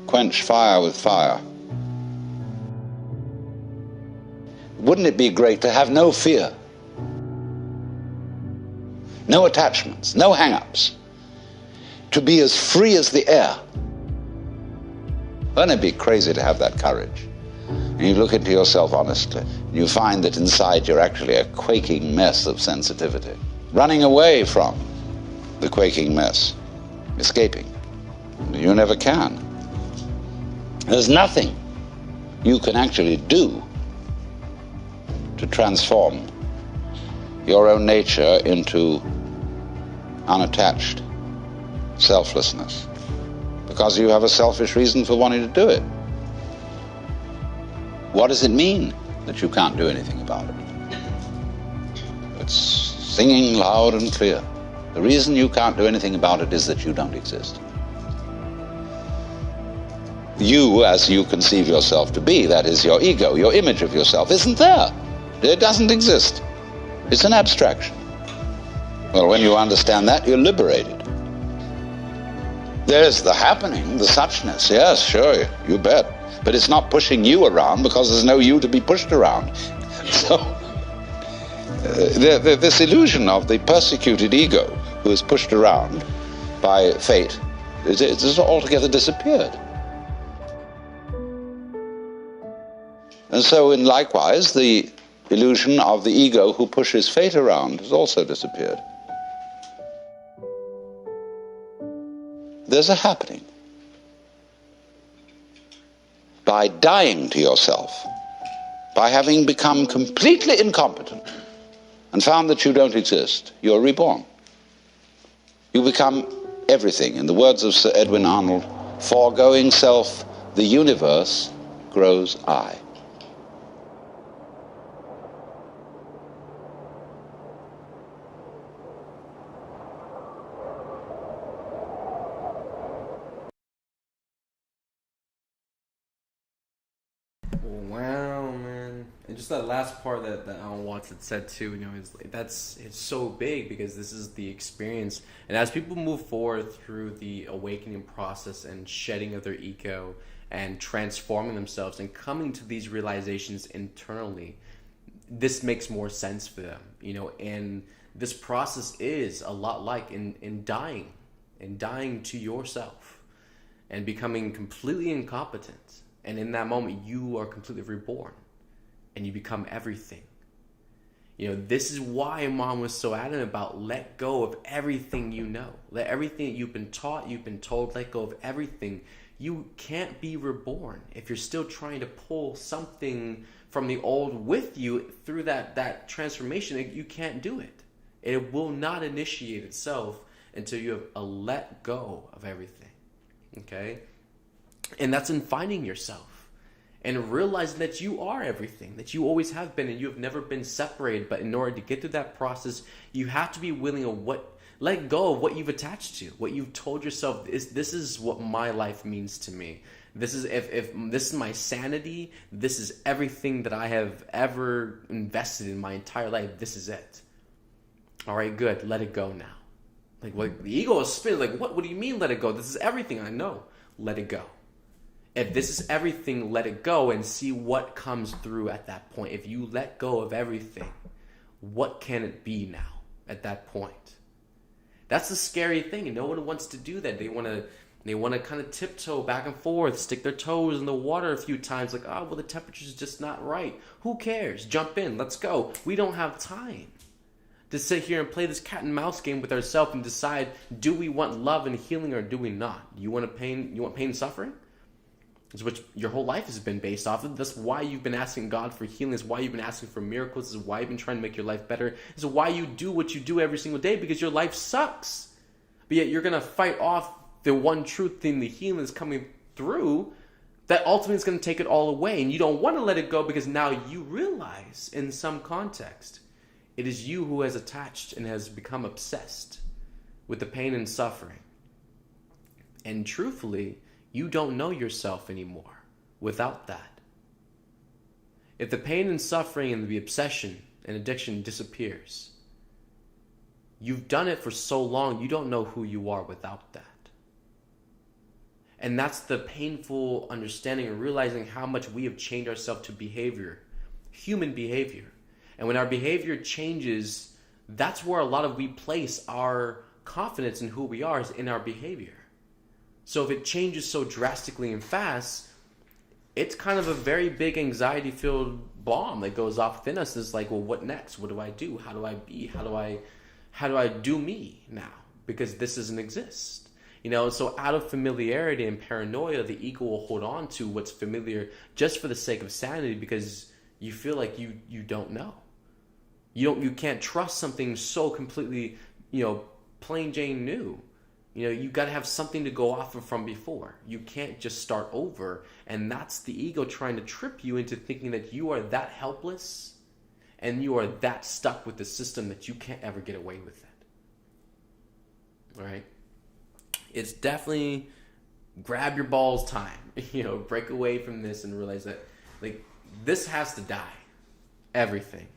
quench fire with fire. Wouldn't it be great to have no fear? No attachments, no hang-ups. To be as free as the air. Wouldn't it be crazy to have that courage? And you look into yourself honestly, and you find that inside you're actually a quaking mess of sensitivity. Running away from the quaking mess. Escaping. You never can. There's nothing you can actually do to transform your own nature into unattached selflessness, because you have a selfish reason for wanting to do it. What does it mean that you can't do anything about it? It's singing loud and clear. The reason you can't do anything about it is that you don't exist. You, as you conceive yourself to be, that is your ego, your image of yourself, isn't there. It doesn't exist. It's an abstraction. Well, when you understand that, you're liberated. There's the happening, the suchness, yes, sure, you bet. But it's not pushing you around because there's no you to be pushed around. So, this illusion of the persecuted ego who is pushed around by fate, it's altogether disappeared. And so, likewise, the illusion of the ego who pushes fate around has also disappeared. There's a happening. By dying to yourself, by having become completely incompetent and found that you don't exist, you're reborn. You become everything. In the words of Sir Edwin Arnold, foregoing self, the universe grows I. Wow, man. And just that last part that Alan Watts had said too, is like, it's so big because this is the experience. And as people move forward through the awakening process and shedding of their ego and transforming themselves and coming to these realizations internally, this makes more sense for them, and this process is a lot like in dying to yourself and becoming completely incompetent. And in that moment, you are completely reborn and you become everything. This is why Mom was so adamant about let go of everything you know. Let everything that you've been taught, you've been told, let go of everything. You can't be reborn if you're still trying to pull something from the old with you through that transformation. You can't do it. It will not initiate itself until you have a let go of everything. Okay? And that's in finding yourself and realizing that you are everything, that you always have been, and you have never been separated. But in order to get through that process, you have to be willing to let go of what you've attached to, what you've told yourself this is what my life means to me. This is if this is my sanity, this is everything that I have ever invested in my entire life. This is it. All right, good. Let it go now. Like what the ego is spinning. Like what do you mean let it go? This is everything. I know. Let it go. If this is everything, let it go and see what comes through at that point. If you let go of everything, what can it be now at that point? That's the scary thing, and no one wants to do that. They want to kind of tiptoe back and forth, stick their toes in the water a few times, like, oh, well, the temperature's just not right. Who cares? Jump in. Let's go. We don't have time to sit here and play this cat and mouse game with ourselves and decide, do we want love and healing or do we not? You want pain and suffering? It's what your whole life has been based off of. That's why you've been asking God for healing. That's why you've been asking for miracles. This is why you've been trying to make your life better. This is why you do what you do every single day, because your life sucks. But yet you're going to fight off the one truth thing, the healing is coming through, that ultimately is going to take it all away. And you don't want to let it go because now you realize in some context, it is you who has attached and has become obsessed with the pain and suffering. And truthfully, you don't know yourself anymore without that. If the pain and suffering and the obsession and addiction disappears, you've done it for so long, you don't know who you are without that. And that's the painful understanding and realizing how much we have changed ourselves to behavior, human behavior. And when our behavior changes, that's where we place our confidence in who we are, is in our behavior. So if it changes so drastically and fast, it's kind of a very big anxiety-filled bomb that goes off within us. It's like, well, what next? What do I do? How do I be? How do I do me now? Because this doesn't exist. So out of familiarity and paranoia, the ego will hold on to what's familiar just for the sake of sanity, because you feel like you don't know. You can't trust something so completely, plain Jane new. You got to have something to go off of from before. You can't just start over. And that's the ego trying to trip you into thinking that you are that helpless and you are that stuck with the system that you can't ever get away with it. All right? It's definitely grab your balls time. Break away from this and realize that, this has to die. Everything.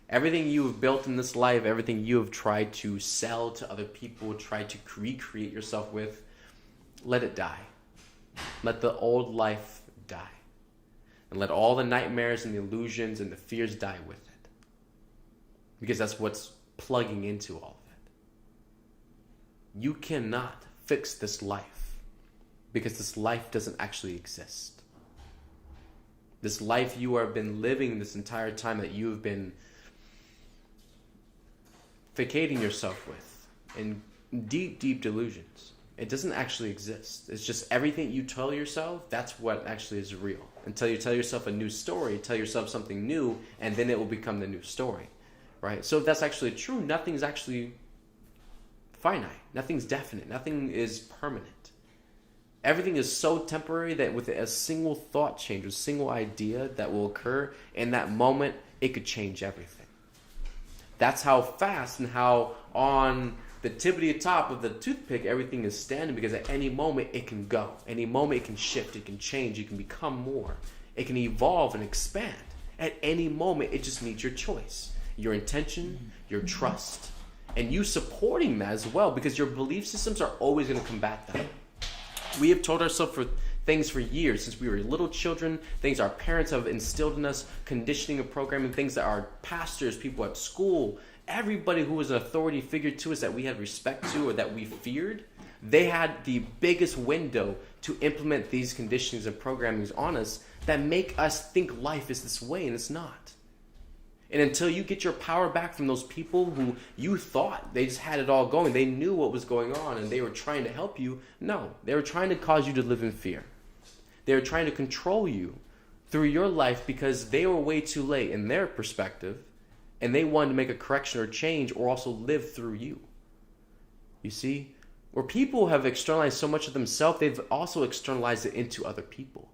Everything you have built in this life, everything you have tried to sell to other people, tried to recreate yourself with, let it die. Let the old life die. And let all the nightmares and the illusions and the fears die with it. Because that's what's plugging into all of it. You cannot fix this life because this life doesn't actually exist. This life you have been living this entire time that you have been vacating yourself with in deep, deep delusions. It doesn't actually exist. It's just everything you tell yourself, that's what actually is real. Until you tell yourself a new story, tell yourself something new, and then it will become the new story, right? So if that's actually true, nothing's actually finite. Nothing's definite. Nothing is permanent. Everything is so temporary that with a single thought change, a single idea that will occur in that moment, it could change everything. That's how fast and how on the tippity top of the toothpick everything is standing, because at any moment it can go. Any moment it can shift, it can change, it can become more. It can evolve and expand. At any moment it just needs your choice, your intention, your trust, and you supporting that as well, because your belief systems are always going to combat that. We have told ourselves things for years, since we were little children, things our parents have instilled in us, conditioning and programming, things that our pastors, people at school, everybody who was an authority figure to us that we had respect to or that we feared, they had the biggest window to implement these conditionings and programmings on us that make us think life is this way, and it's not. And until you get your power back from those people who you thought they just had it all going, they knew what was going on and they were trying to help you. No, they were trying to cause you to live in fear. They were trying to control you through your life because they were way too late in their perspective, and they wanted to make a correction or change or also live through you. You see, where people have externalized so much of themselves, they've also externalized it into other people,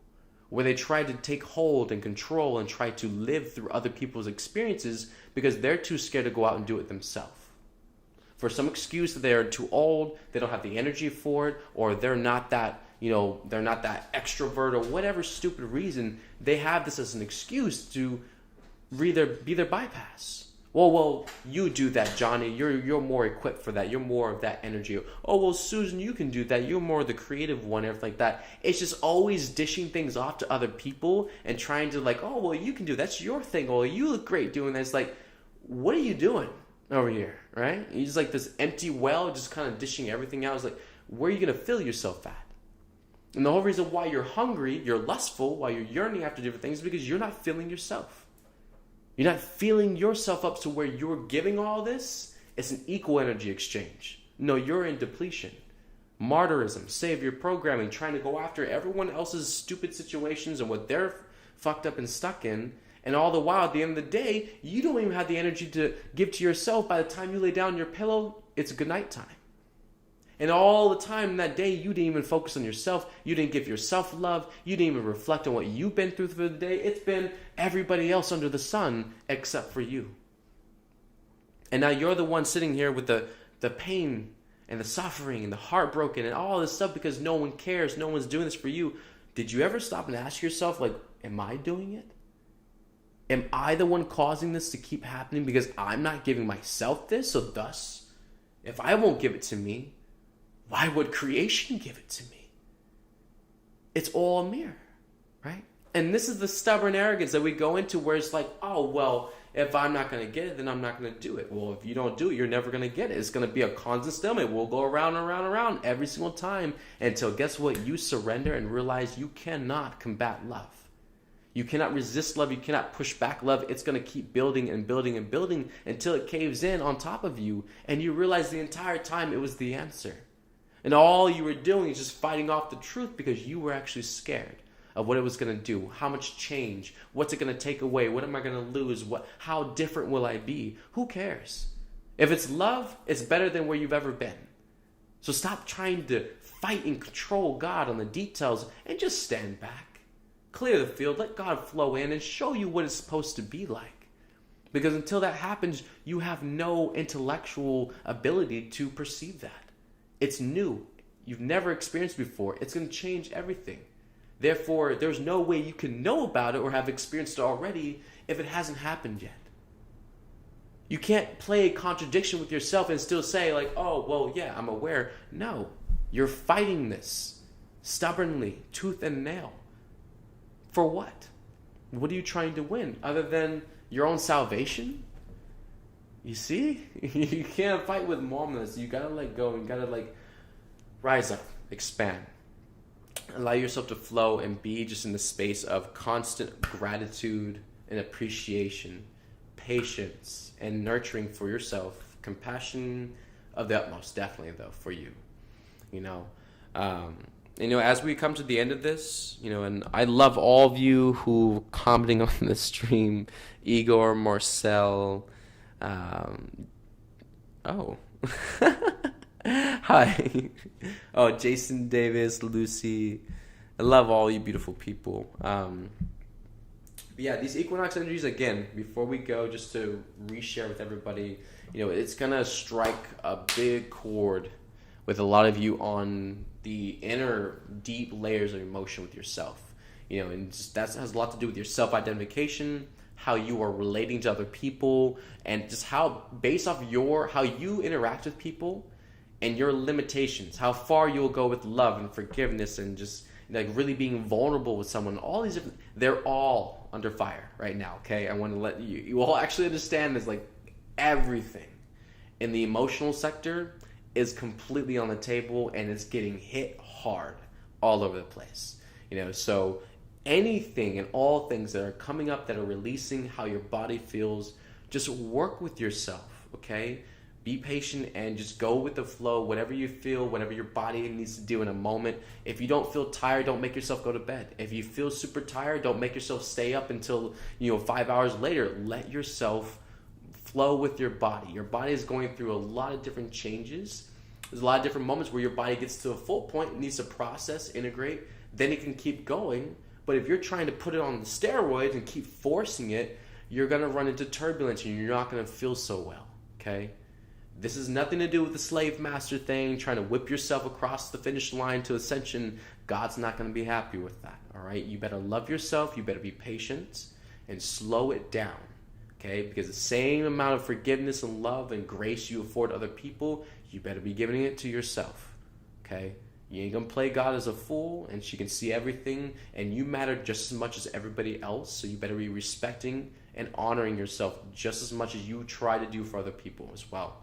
where they try to take hold and control and try to live through other people's experiences because they're too scared to go out and do it themselves. For some excuse that they're too old, they don't have the energy for it, or they're not that, they're not that extrovert, or whatever stupid reason, they have this as an excuse to be their bypass. Well, you do that, Johnny. You're more equipped for that. You're more of that energy. Oh, well, Susan, you can do that. You're more the creative one, everything like that. It's just always dishing things off to other people and trying to oh, well, you can do that's your thing. Oh, you look great doing that. It's like, what are you doing over here, right? You're just like this empty well, just kind of dishing everything out. It's like, where are you going to fill yourself at? And the whole reason why you're hungry, you're lustful, why you're yearning after different things is because you're not filling yourself. You're not filling yourself up to where you're giving all this. It's an equal energy exchange. No, you're in depletion. Martyrism, savior programming, trying to go after everyone else's stupid situations and what they're fucked up and stuck in. And all the while, at the end of the day, you don't even have the energy to give to yourself. By the time you lay down on your pillow, it's good night time. And all the time that day, you didn't even focus on yourself. You didn't give yourself love. You didn't even reflect on what you've been through for the day. It's been everybody else under the sun except for you. And now you're the one sitting here with the pain and the suffering and the heartbroken and all this stuff because no one cares. No one's doing this for you. Did you ever stop and ask yourself, am I doing it? Am I the one causing this to keep happening because I'm not giving myself this? So thus, if I won't give it to me, why would creation give it to me? It's all a mirror, right? And this is the stubborn arrogance that we go into where it's like, oh, well, if I'm not going to get it, then I'm not going to do it. Well, if you don't do it, you're never going to get it. It's going to be a constant stalemate. We'll go around and around and around every single time until, guess what? You surrender and realize you cannot combat love. You cannot resist love. You cannot push back love. It's going to keep building and building and building until it caves in on top of you. And you realize the entire time it was the answer. And all you were doing is just fighting off the truth because you were actually scared of what it was going to do, how much change, what's it going to take away, what am I going to lose, how different will I be? Who cares? If it's love, it's better than where you've ever been. So stop trying to fight and control God on the details and just stand back. Clear the field, let God flow in and show you what it's supposed to be like. Because until that happens, you have no intellectual ability to perceive that. It's new. You've never experienced before. It's going to change everything. Therefore, there's no way you can know about it or have experienced it already if it hasn't happened yet. You can't play a contradiction with yourself and still say oh, well, yeah, I'm aware. No, you're fighting this stubbornly, tooth and nail. For what? What are you trying to win other than your own salvation? You see? You can't fight with momness. You gotta let go and gotta rise up, expand. Allow yourself to flow and be just in the space of constant gratitude and appreciation, patience, and nurturing for yourself. Compassion of the utmost, definitely though, for you. As we come to the end of this, and I love all of you who commenting on the stream, Igor, Marcel, hi. Oh, Jason Davis, Lucy. I love all you beautiful people. Yeah, these equinox energies, again, before we go, just to reshare with everybody, it's going to strike a big chord with a lot of you on the inner deep layers of emotion with yourself. And that has a lot to do with your self-identification, how you are relating to other people, and just how, based off how you interact with people and your limitations, how far you'll go with love and forgiveness and just really being vulnerable with someone. All these different, they're all under fire right now, okay? I want to let you all actually understand this, everything in the emotional sector is completely on the table and it's getting hit hard all over the place. So anything and all things that are coming up that are releasing how your body feels just work with yourself, okay? Be patient and just go with the flow, whatever you feel, whatever your body needs to do in a moment. If you don't feel tired, don't make yourself go to bed. If you feel super tired, don't make yourself stay up until, 5 hours later. Let yourself flow with your body. Your body is going through a lot of different changes. There's a lot of different moments where your body gets to a full point, it needs to process, integrate, then it can keep going. But if you're trying to put it on the steroids and keep forcing it, you're going to run into turbulence and you're not going to feel so well, okay? This has nothing to do with the slave master thing, trying to whip yourself across the finish line to ascension. God's not going to be happy with that, all right? You better love yourself, you better be patient, and slow it down, okay? Because the same amount of forgiveness and love and grace you afford other people, you better be giving it to yourself, okay? You ain't going to play God as a fool, and she can see everything, and you matter just as much as everybody else, so you better be respecting and honoring yourself just as much as you try to do for other people as well.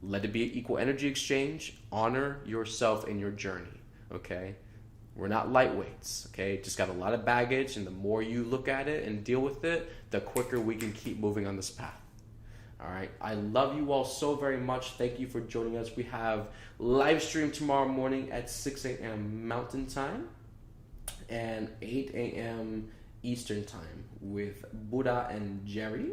Let it be an equal energy exchange. Honor yourself in your journey, okay? We're not lightweights, okay? Just got a lot of baggage, and the more you look at it and deal with it, the quicker we can keep moving on this path. All right, I love you all so very much. Thank you for joining us. We have live stream tomorrow morning at 6 a.m. Mountain Time and 8 a.m. Eastern Time with Buddha and Jeri.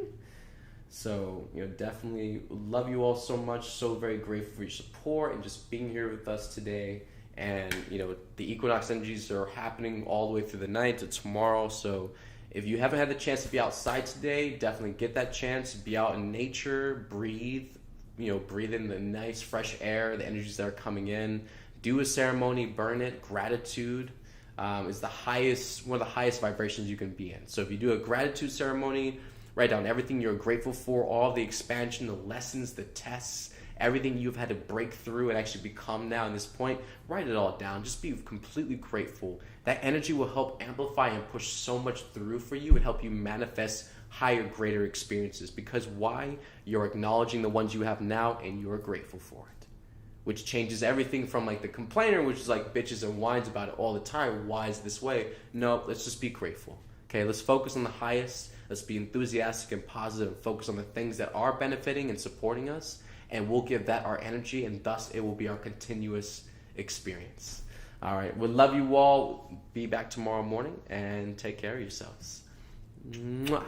So, definitely love you all so much. So very grateful for your support and just being here with us today. And, the equinox energies are happening all the way through the night to tomorrow. So if you haven't had the chance to be outside today, definitely get that chance. Be out in nature, breathe, breathe in the nice fresh air, the energies that are coming in. Do a ceremony, burn it. Gratitude is one of the highest vibrations you can be in. So if you do a gratitude ceremony, write down everything you're grateful for, all the expansion, the lessons, the tests, everything you've had to break through and actually become now in this point. Write it all down. Just be completely grateful. That energy will help amplify and push so much through for you and help you manifest higher, greater experiences. Because why? You're acknowledging the ones you have now and you're grateful for it. Which changes everything from like the complainer, which is like bitches and whines about it all the time. Why is this way? No, let's just be grateful. Okay, let's focus on the highest. Let's be enthusiastic and positive and focus on the things that are benefiting and supporting us. And we'll give that our energy, and thus it will be our continuous experience. All right, we love you all. Be back tomorrow morning, and take care of yourselves. Mwah.